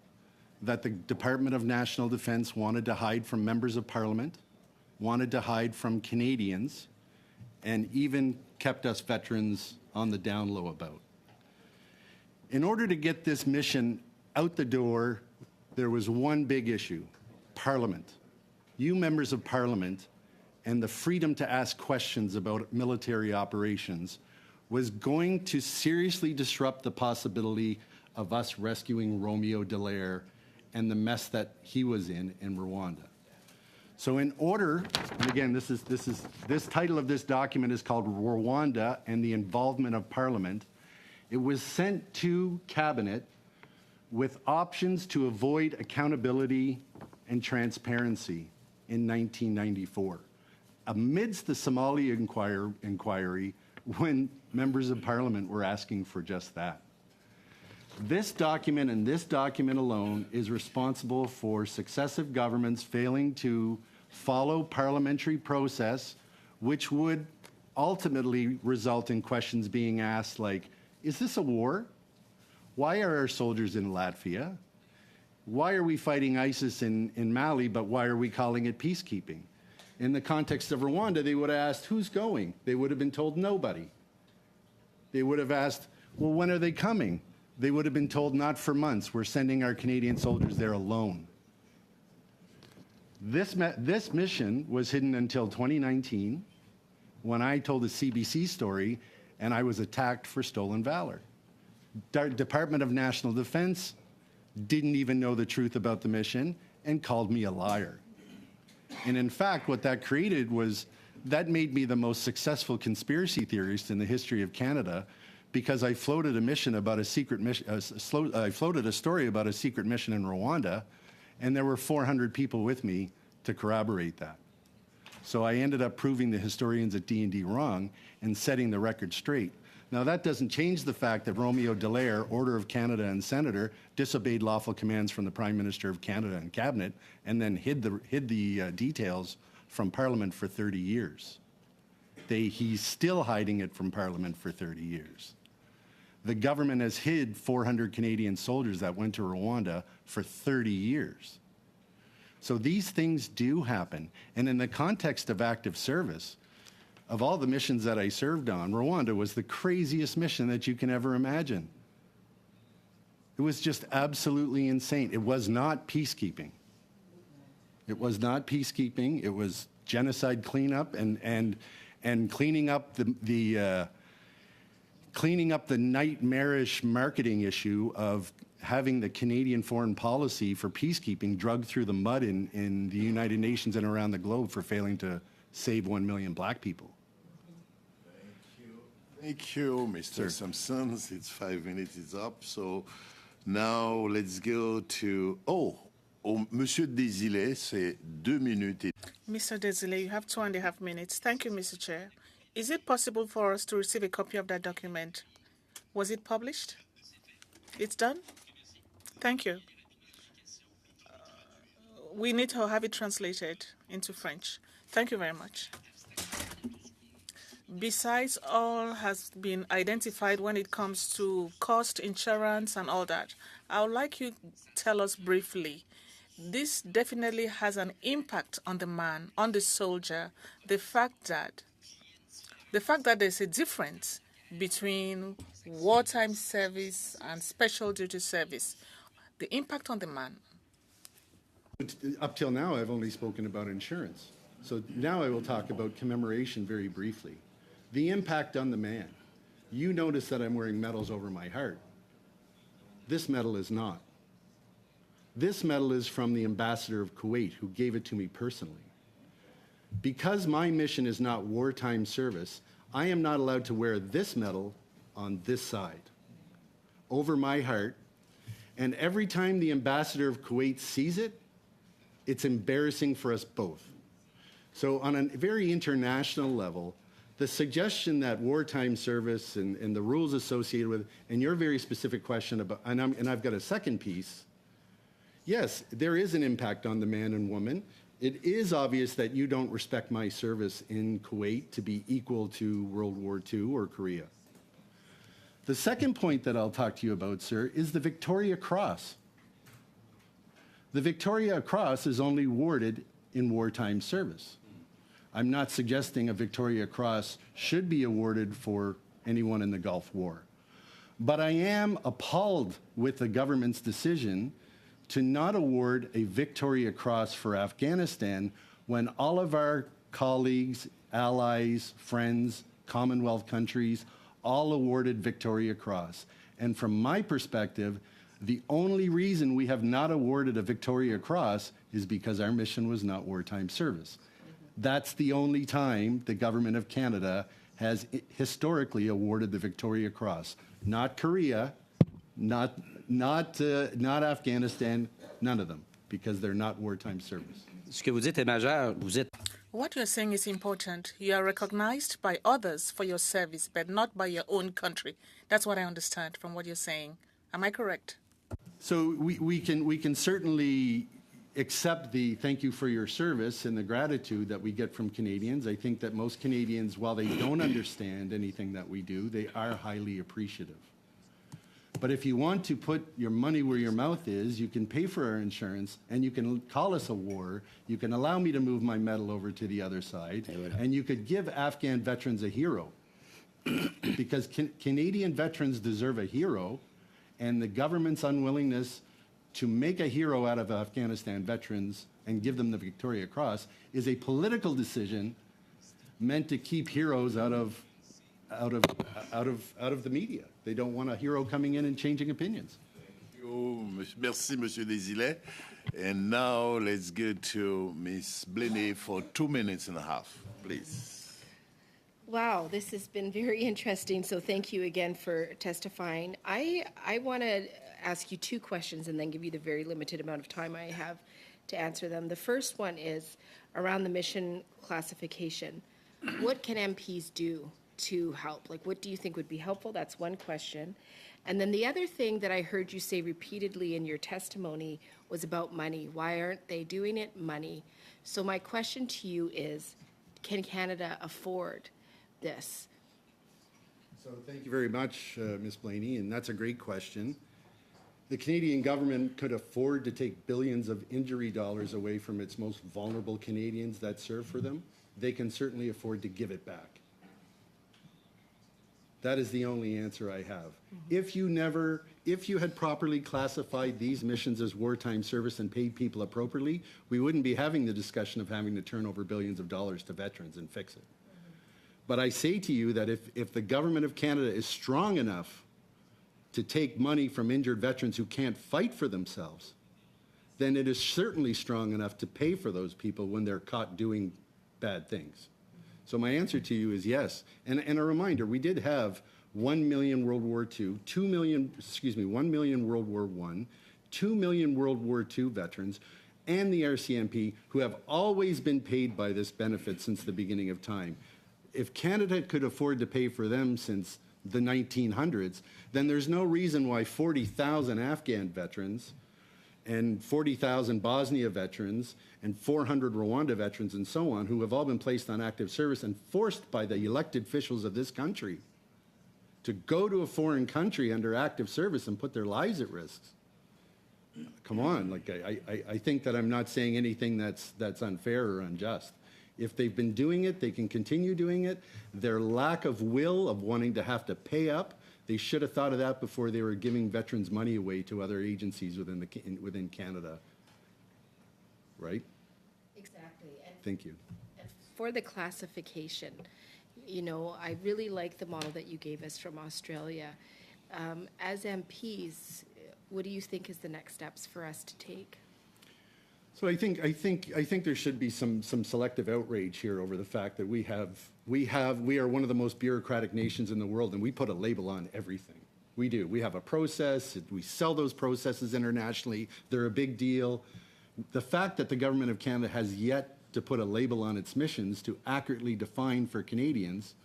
D: that the Department of National Defense wanted to hide from members of Parliament, wanted to hide from Canadians, and even kept us veterans on the down low about. In order to get this mission out the door, there was one big issue: Parliament. You members of Parliament and the freedom to ask questions about military operations was going to seriously disrupt the possibility of us rescuing Romeo Dallaire and the mess that he was in Rwanda. So in order, and again, this title of this document is called Rwanda and the Involvement of Parliament. It was sent to Cabinet with options to avoid accountability and transparency in 1994, amidst the Somalia inquiry when members of Parliament were asking for just that. This document and this document alone is responsible for successive governments failing to follow parliamentary process, which would ultimately result in questions being asked like, is this a war? Why are our soldiers in Latvia? Why are we fighting ISIS in Mali, but why are we calling it peacekeeping? In the context of Rwanda, they would have asked, who's going? They would have been told nobody. They would have asked, well, when are they coming? They would have been told, not for months. We're sending our Canadian soldiers there alone. This mission was hidden until 2019, when I told a CBC story and I was attacked for stolen valor. Department of National Defense didn't even know the truth about the mission and called me a liar. And in fact, what that created was, that made me the most successful conspiracy theorist in the history of Canada, because I floated a mission about a secret mission, I floated a story about a secret mission in Rwanda, and there were 400 people with me to corroborate that. So I ended up proving the historians at D&D wrong and setting the record straight. Now, that doesn't change the fact that Romeo Dallaire, Order of Canada and Senator, disobeyed lawful commands from the Prime Minister of Canada and Cabinet, and then hid the details from Parliament for 30 years. He's still hiding it from Parliament for 30 years. The government has hid 400 Canadian soldiers that went to Rwanda for 30 years. So these things do happen. And in the context of active service, of all the missions that I served on, Rwanda was the craziest mission that you can ever imagine. It was just absolutely insane. It was not peacekeeping. It was not peacekeeping. It was genocide cleanup and cleaning up cleaning up the nightmarish marketing issue of having the Canadian foreign policy for peacekeeping dragged through the mud in the United Nations and around the globe for failing to save 1 million black people.
A: Thank you, Mr. Sampson. It's 5 minutes is up. So now let's go to, Monsieur Desilets, c'est 2 minutes.
B: Mr. Desilets, you have 2.5 minutes. Thank you, Mr. Chair. Is it possible for us to receive a copy of that document? Was it published? It's done? Thank you. We need to have it translated into French. Thank you very much. Besides all has been identified when it comes to cost, insurance, and all that, I would like you to tell us briefly. This definitely has an impact on the man, on the soldier, the fact that there's a difference between wartime service and special duty service, the impact on the man.
D: Up till now, I've only spoken about insurance. So now I will talk about commemoration very briefly. The impact on the man. You notice that I'm wearing medals over my heart. This medal is not. This medal is from the ambassador of Kuwait, who gave it to me personally. Because my mission is not wartime service, I am not allowed to wear this medal on this side, over my heart. And every time the ambassador of Kuwait sees it, it's embarrassing for us both. So on a very international level, the suggestion that wartime service and the rules associated with, and your very specific question about, and I've got a second piece, yes, there is an impact on the man and woman. It is obvious that you don't respect my service in Kuwait to be equal to World War II or Korea. The second point that I'll talk to you about, sir, is the Victoria Cross. The Victoria Cross is only awarded in wartime service. I'm not suggesting a Victoria Cross should be awarded for anyone in the Gulf War. But I am appalled with the government's decision to not award a Victoria Cross for Afghanistan when all of our colleagues, allies, friends, Commonwealth countries all awarded Victoria Cross. And from my perspective, the only reason we have not awarded a Victoria Cross is because our mission was not wartime service. That's the only time the government of Canada has historically awarded the Victoria Cross. Not Korea, not Afghanistan, none of them, because they're not wartime service.
C: Ce que vous dites est majeur. Vous êtes
B: What you're saying is important. You are recognized by others for your service, but not by your own country. That's what I understand from what you're saying. Am I correct?
D: So we can certainly accept the thank you for your service and the gratitude that we get from Canadians. I think that most Canadians, while they don't understand anything that we do, they are highly appreciative. But if you want to put your money where your mouth is, you can pay for our insurance and you can call us a war. You can allow me to move my medal over to the other side. And you could give Afghan veterans a hero. Because Canadian veterans deserve a hero, and the government's unwillingness to make a hero out of Afghanistan veterans and give them the Victoria Cross is a political decision meant to keep heroes out of the media. They don't want a hero coming in and changing opinions.
A: Merci, Monsieur Desilets. And now let's go to Ms. Blaney for 2 minutes and a half, please.
G: Wow, this has been very interesting, so thank you again for testifying. I want to ask you two questions and then give you the very limited amount of time I have to answer them. The first one is around the mission classification. What can MPs do to help? Like, what do you think would be helpful? That's one question. And then the other thing that I heard you say repeatedly in your testimony was about money. Why aren't they doing it? Money. So my question to you is, can Canada afford this?
D: So thank you very much, Ms. Blaney, and that's a great question. The Canadian government could afford to take billions of injury dollars away from its most vulnerable Canadians that serve for them. They can certainly afford to give it back. That is the only answer I have. If you had properly classified these missions as wartime service and paid people appropriately, we wouldn't be having the discussion of having to turn over billions of dollars to veterans and fix it. But I say to you that if the government of Canada is strong enough to take money from injured veterans who can't fight for themselves, then it is certainly strong enough to pay for those people when they're caught doing bad things. So my answer to you is yes. And a reminder, we did have 1 million World War II, 1 million World War I, 2 million World War II veterans, and the RCMP who have always been paid by this benefit since the beginning of time. If Canada could afford to pay for them since the 1900s, then there's no reason why 40,000 Afghan veterans and 40,000 Bosnia veterans and 400 Rwanda veterans and so on, who have all been placed on active service and forced by the elected officials of this country to go to a foreign country under active service and put their lives at risk. Come on, like I think that I'm not saying anything that's unfair or unjust. If they've been doing it, they can continue doing it. Their lack of will of wanting to have to pay up, they should have thought of that before they were giving veterans money away to other agencies within Canada. Right?
G: Exactly. And
D: Thank you.
G: for the classification, you know, I really like the model that you gave us from Australia. As MPs, what do you think is the next steps for us to take?
D: So I think there should be some selective outrage here over the fact that we are one of the most bureaucratic nations in the world, and we put a label on everything. We do. We have a process. We sell those processes internationally. They're a big deal. The fact that the government of Canada has yet to put a label on its missions to accurately define for Canadians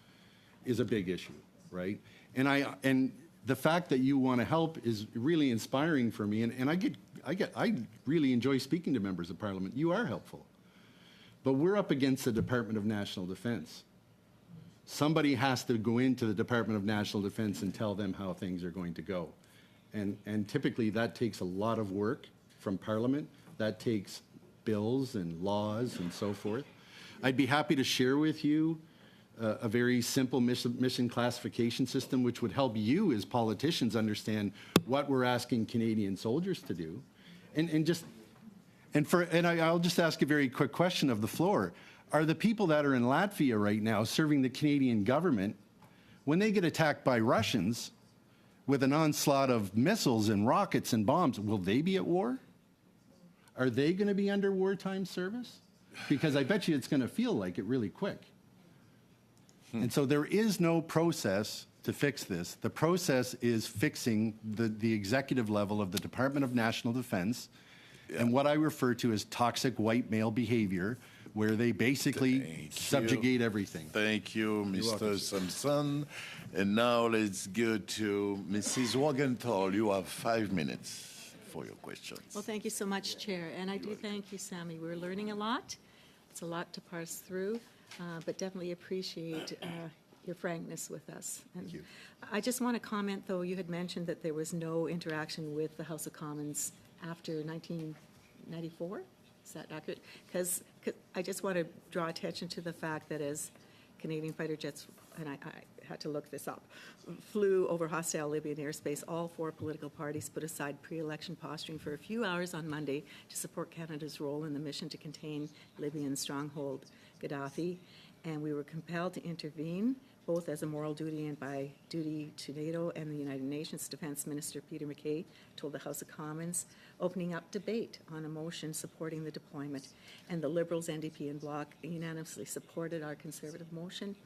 D: is a big issue, right? And the fact that you want to help is really inspiring for me, and I really enjoy speaking to members of Parliament. You are helpful. But we're up against the Department of National Defense. Somebody has to go into the Department of National Defense and tell them how things are going to go. And typically that takes a lot of work from Parliament. That takes bills and laws and so forth. I'd be happy to share with you a very simple mission classification system which would help you as politicians understand what we're asking Canadian soldiers to do. I'll just ask a very quick question of the floor. Are the people that are in Latvia right now serving the Canadian government, when they get attacked by Russians with an onslaught of missiles and rockets and bombs, will they be at war? Are they going to be under wartime service? Because I bet you it's going to feel like it really quick. And so there is no process to fix this. The process is fixing the executive level of the Department of National Defense and what I refer to as toxic white male behavior, where they basically subjugate everything.
A: Thank you, Mr. Sampson. And now let's go to Mrs. Wagenthal. You have 5 minutes for your questions.
J: Well, thank you so much, Chair. And I do thank you, Sammy. We're learning a lot. It's a lot to parse through, but definitely appreciate your frankness with us. And
D: Thank you.
J: I just want to comment, though, you had mentioned that there was no interaction with the House of Commons after 1994. Is that accurate? Because I just want to draw attention to the fact that as Canadian fighter jets, and I had to look this up, flew over hostile Libyan airspace, all 4 political parties put aside pre-election posturing for a few hours on Monday to support Canada's role in the mission to contain Libyan stronghold Gaddafi, and we were compelled to intervene, both as a moral duty and by duty to NATO and the United Nations. Defense Minister Peter MacKay told the House of Commons, opening up debate on a motion supporting the deployment, and the Liberals, NDP and Bloc unanimously supported our Conservative motion.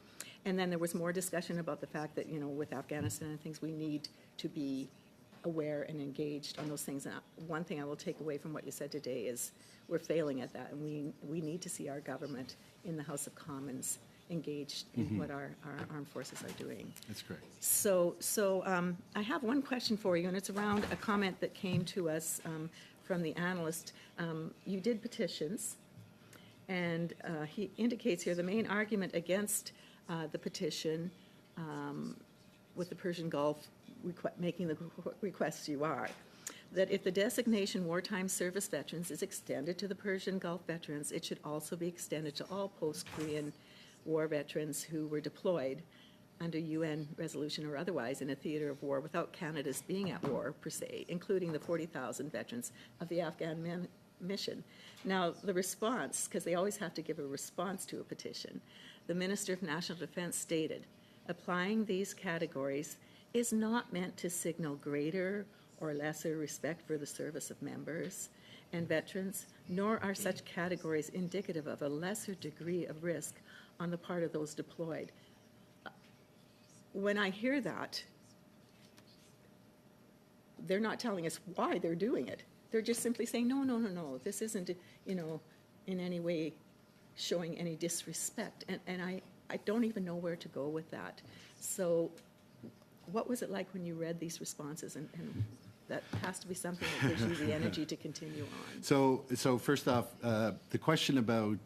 J: And then there was more discussion about the fact that, you know, with Afghanistan and things, we need to be aware and engaged on those things. And one thing I will take away from what you said today is we're failing at that, and we need to see our government in the House of Commons engaged in what our armed forces are doing.
D: That's correct.
J: So I have one question for you, and it's around a comment that came to us from the analyst. You did petitions, and he indicates here the main argument against the petition with the Persian Gulf making the requests you are, that if the designation wartime service veterans is extended to the Persian Gulf veterans, it should also be extended to all post-Korean War veterans who were deployed under UN resolution or otherwise in a theater of war without Canada's being at war per se, including the 40,000 veterans of the Afghan mission. Now, the response, because they always have to give a response to a petition, the Minister of National Defense stated, applying these categories is not meant to signal greater or lesser respect for the service of members and veterans, nor are such categories indicative of a lesser degree of risk on the part of those deployed. When I hear that, they're not telling us why they're doing it. They're just simply saying, no, this isn't, you know, in any way showing any disrespect. And I don't even know where to go with that. So what was it like when you read these responses? And that has to be something that gives you the energy to continue on.
D: So first off, the question about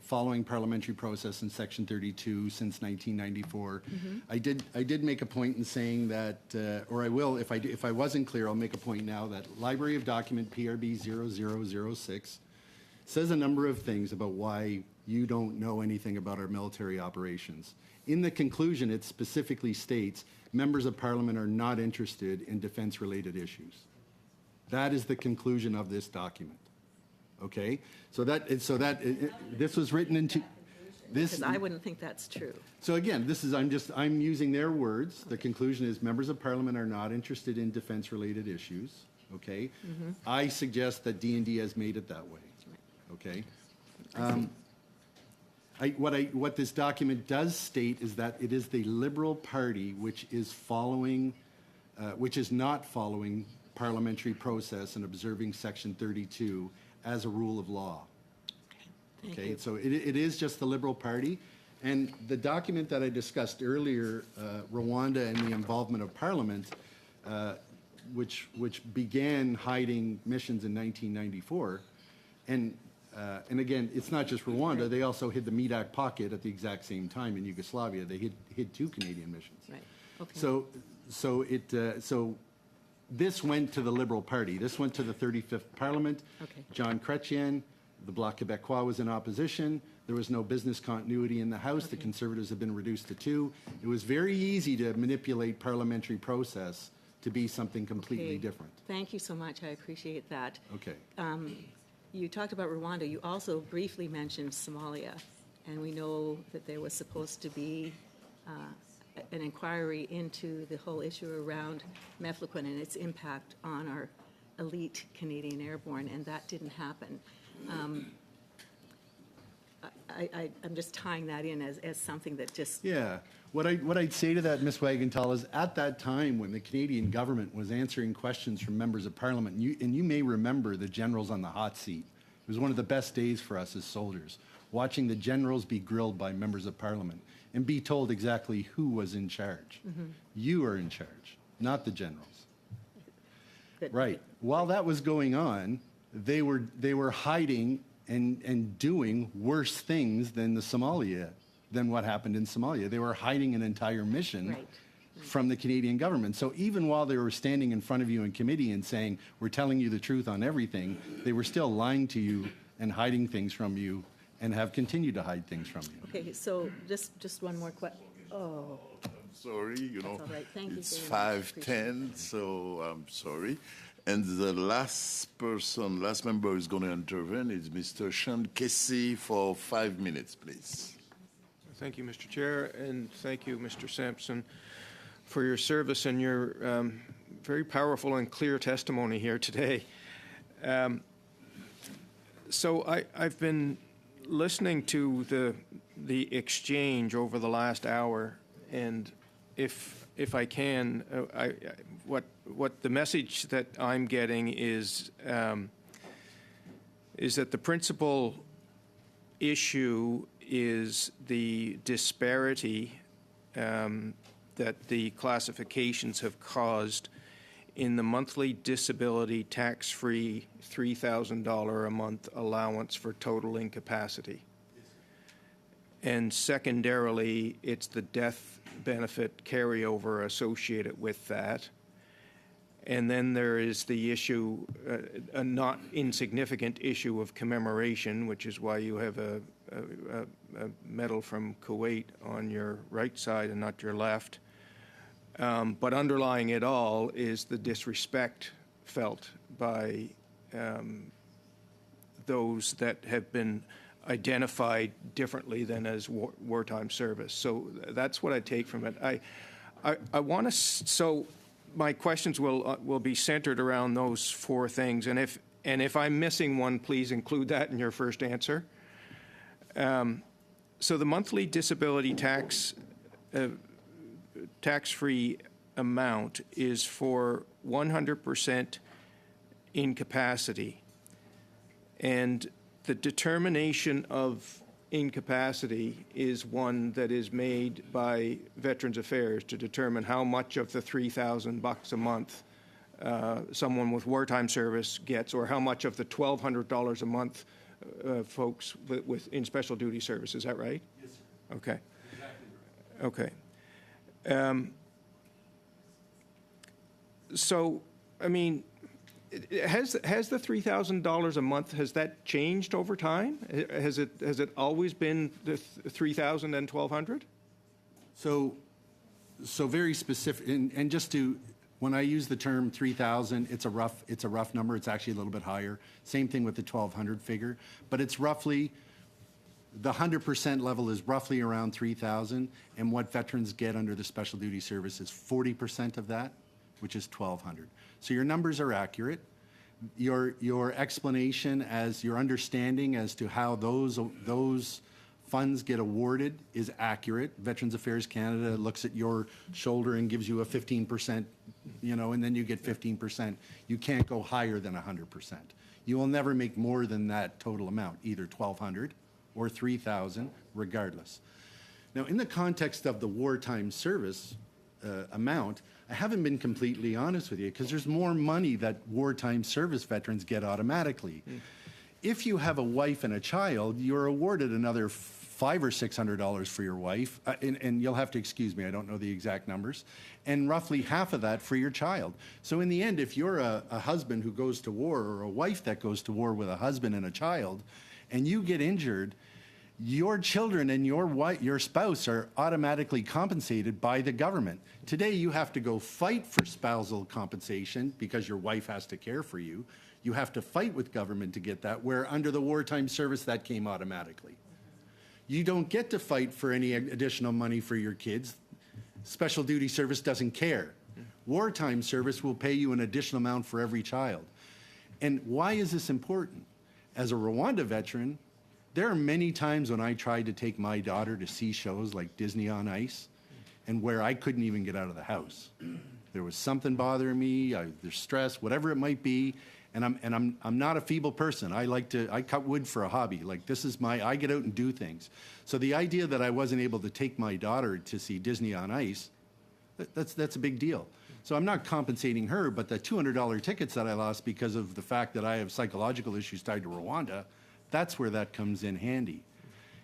D: following parliamentary process in Section 32 since 1994, I did make a point in saying that, or I will, if I wasn't clear, I'll make a point now that Library of Document PRB 0006 says a number of things about why you don't know anything about our military operations. In the conclusion, it specifically states members of Parliament are not interested in defense-related issues. That is the conclusion of this document. Okay, this was written into this.
J: Because I wouldn't think that's true.
D: So again, I'm using their words. The conclusion is members of Parliament are not interested in defense-related issues. Okay, I suggest that D&D has made it that way. okay? What this document does state is that it is the Liberal Party which is not following parliamentary process and observing Section 32 as a rule of law.
J: Thank
D: Okay,
J: you.
D: so it is just the Liberal Party. And the document that I discussed earlier, Rwanda and the involvement of Parliament, which began hiding missions in 1994, and again, it's not just Rwanda. They also hid the Medak pocket at the exact same time in Yugoslavia. They hid 2 Canadian missions.
J: Right, okay.
D: So this went to the Liberal Party. This went to the 35th Parliament.
J: Okay.
D: John Chrétien, the Bloc Québécois, was in opposition. There was no business continuity in the House. The Conservatives have been reduced to 2. It was very easy to manipulate parliamentary process to be something completely
J: Okay.
D: different.
J: Thank you so much. I appreciate that.
D: Okay.
J: You talked about Rwanda. You also briefly mentioned Somalia, and we know that there was supposed to be an inquiry into the whole issue around mefloquine and its impact on our elite Canadian airborne, and that didn't happen. I'm just tying that in as something that just...
D: Yeah. What I'd say to that, Ms. Wagenthal, is at that time when the Canadian government was answering questions from members of Parliament, and you may remember the generals on the hot seat. It was one of the best days for us as soldiers, watching the generals be grilled by members of Parliament and be told exactly who was in charge. You are in charge, not the generals. Right. While that was going on, they were hiding and doing worse things than what happened in Somalia. They were hiding an entire mission
J: Right.
D: from the Canadian government. So even while they were standing in front of you in committee and saying, we're telling you the truth on everything, they were still lying to you and hiding things from you and have continued to hide things from you.
J: Okay, so just one more question. Oh,
A: Sorry, you know,
J: all right. Thank you
A: it's
J: very much.
A: 5:10, so I'm sorry. And the last member who's going to intervene is Mr. Sean Casey for 5 minutes, please.
K: Thank you, Mr. Chair, and thank you, Mr. Sampson, for your service and your very powerful and clear testimony here today. So I've been listening to the exchange over the last hour, and if I can, what the message that I'm getting is that the principal issue is the disparity that the classifications have caused in the monthly disability tax-free $3,000 a month allowance for total incapacity. And secondarily, it's the death benefit carryover associated with that. And then there is the issue, a not insignificant issue of commemoration, which is why you have a medal from Kuwait on your right side and not your left. But underlying it all is the disrespect felt by those that have been identified differently than as wartime service. So that's what I take from it. I want to, so my questions will be centered around those 4 things. And if I'm missing one, please include that in your first answer. So the monthly disability tax-free amount is for 100% incapacity. And the determination of incapacity is one that is made by Veterans Affairs to determine how much of the $3,000 a month someone with wartime service gets, or how much of the $1,200 a month folks in special duty service. Is that right?
D: Yes, sir.
K: Okay.
D: Exactly right.
K: Okay. So, I mean, has the $3,000 a month, has that changed over time? Has it always been the $3,000 and $1,200?
D: So very specific, and just to, when I use the term 3,000, it's a rough number. It's actually a little bit higher. Same thing with the 1,200 figure, but it's roughly, the 100% level is roughly around 3,000, and what veterans get under the special duty service is 40% of that, which is 1,200. So your numbers are accurate. your explanation as your understanding as to how those funds get awarded is accurate. Veterans Affairs Canada looks at your shoulder and gives you a 15%, and then you get 15%. You can't go higher than 100%. You will never make more than that total amount, either $1,200 or $3,000, regardless. Now, in the context of the wartime service amount, I haven't been completely honest with you because there's more money that wartime service veterans get automatically. If you have a wife and a child, you're awarded another $500 or $600 for your wife, and you'll have to excuse me, I don't know the exact numbers, and roughly half of that for your child. So in the end, if you're a husband who goes to war or a wife that goes to war with a husband and a child, and you get injured, your children and your spouse are automatically compensated by the government. Today, you have to go fight for spousal compensation because your wife has to care for you. You have to fight with government to get that, where under the wartime service, that came automatically. You don't get to fight for any additional money for your kids. Special duty service doesn't care. Wartime service will pay you an additional amount for every child. And why is this important? As a Rwanda veteran, there are many times when I tried to take my daughter to see shows like Disney on Ice, and where I couldn't even get out of the house. There was something bothering me, there's stress, whatever it might be, and I'm not a feeble person. I cut wood for a hobby. Like, this is I get out and do things. So the idea that I wasn't able to take my daughter to see Disney on Ice, that's a big deal. So I'm not compensating her, but the $200 tickets that I lost because of the fact that I have psychological issues tied to Rwanda, that's where that comes in handy.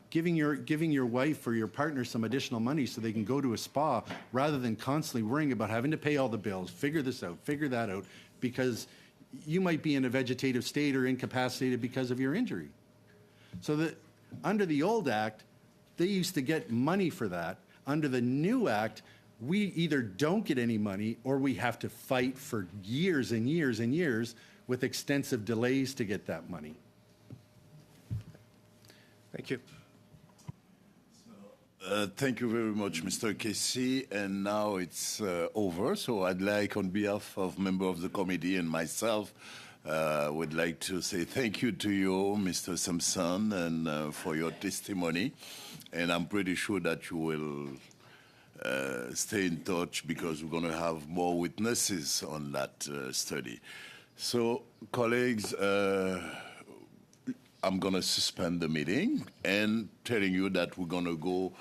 D: Giving your wife or your partner some additional money so they can go to a spa rather than constantly worrying about having to pay all the bills, figure this out, figure that out, because you might be in a vegetative state or incapacitated because of your injury. So that under the old act, they used to get money for that. Under the new act, we either don't get any money or we have to fight for years and years and years with extensive delays to get that money.
K: Thank you.
A: Thank you very much, Mr. Casey. And now it's over. So I'd like, on behalf of members of the committee and myself, would like to say thank you to you, Mr. Sampson, and for your testimony. And I'm pretty sure that you will stay in touch because we're going to have more witnesses on that study. So, colleagues, I'm going to suspend the meeting and telling you that we're going to go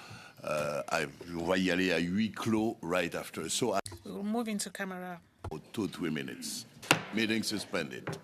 A: on va y aller à huis clos right after. So
B: We'll move into camera.
A: 2-3 minutes. Meeting suspended.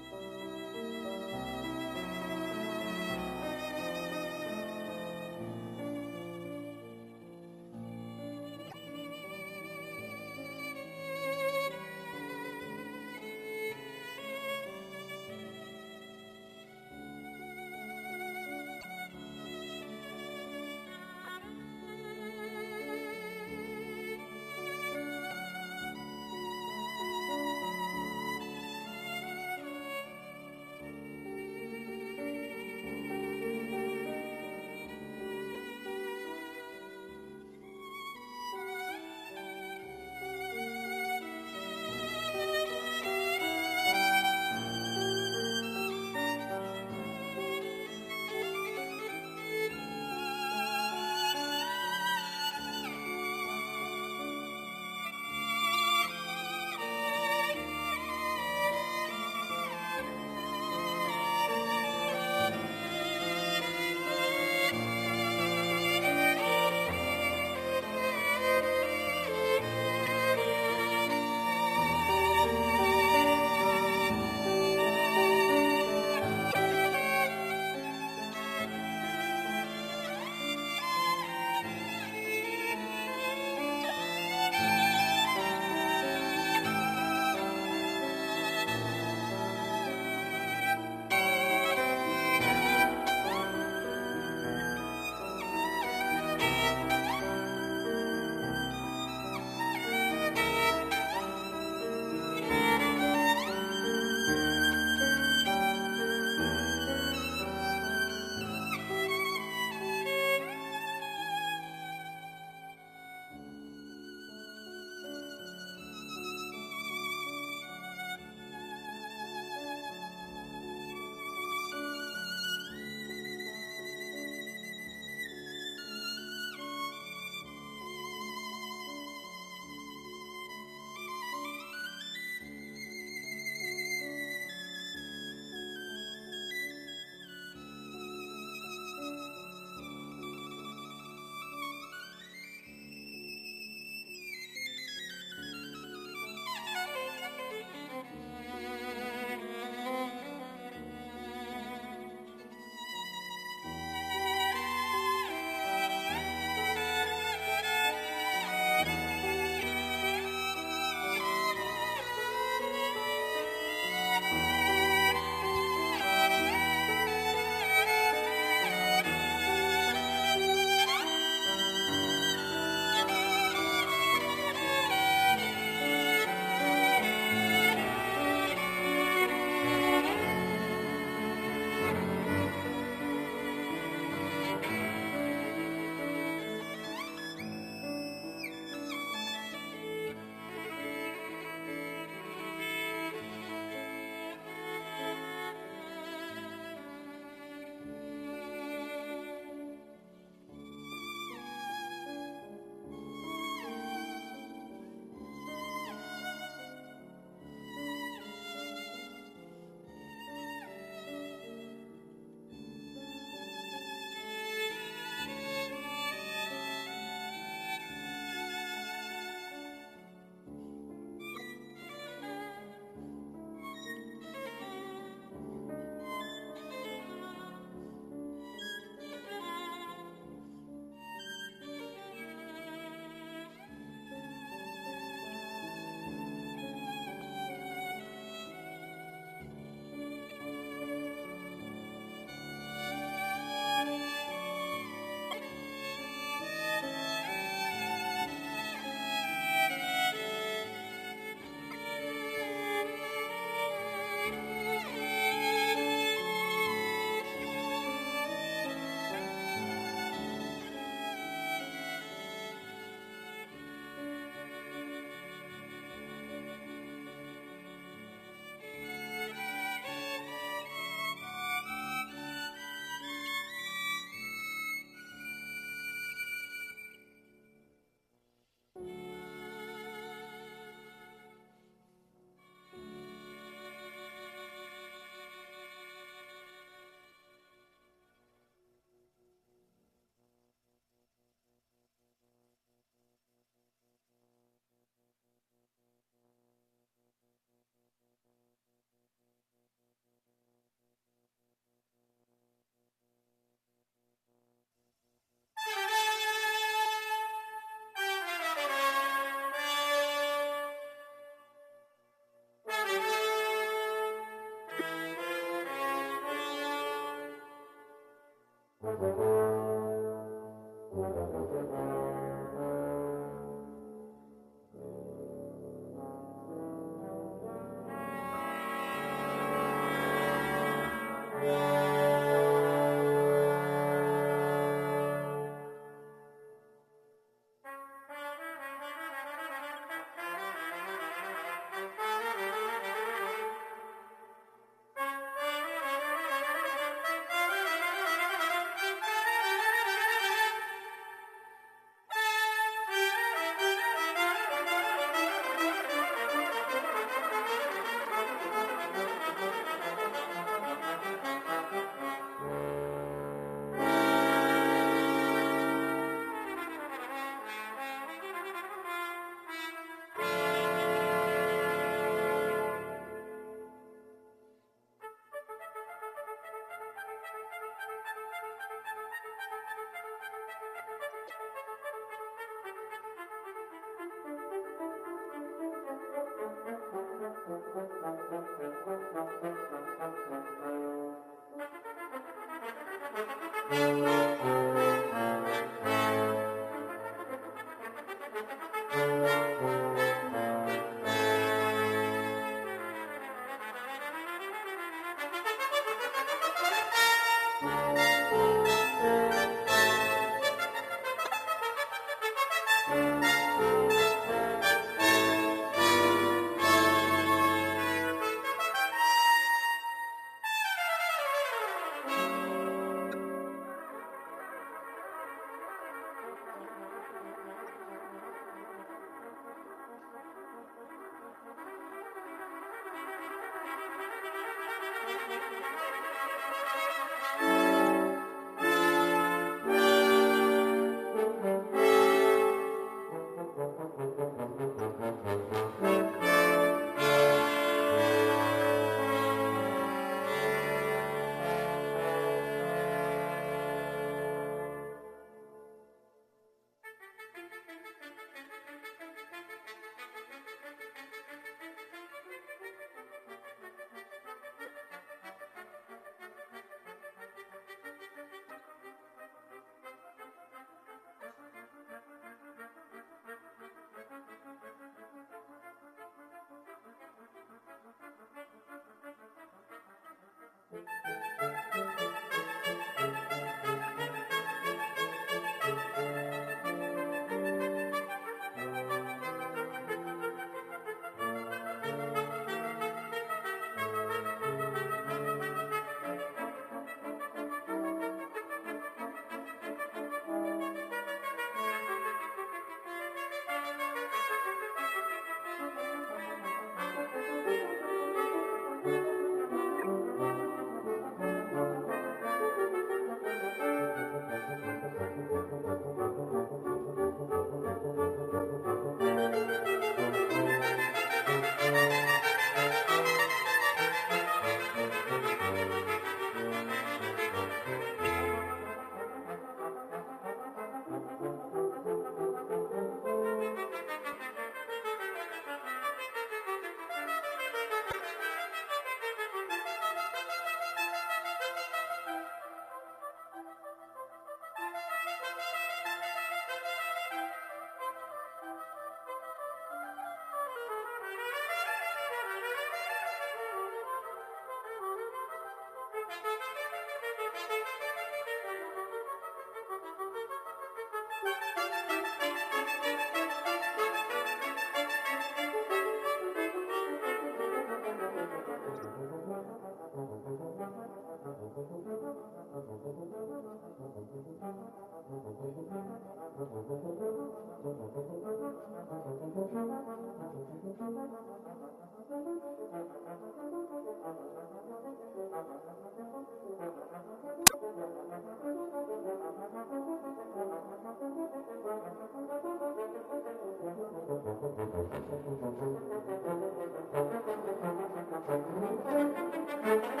L: Thank you.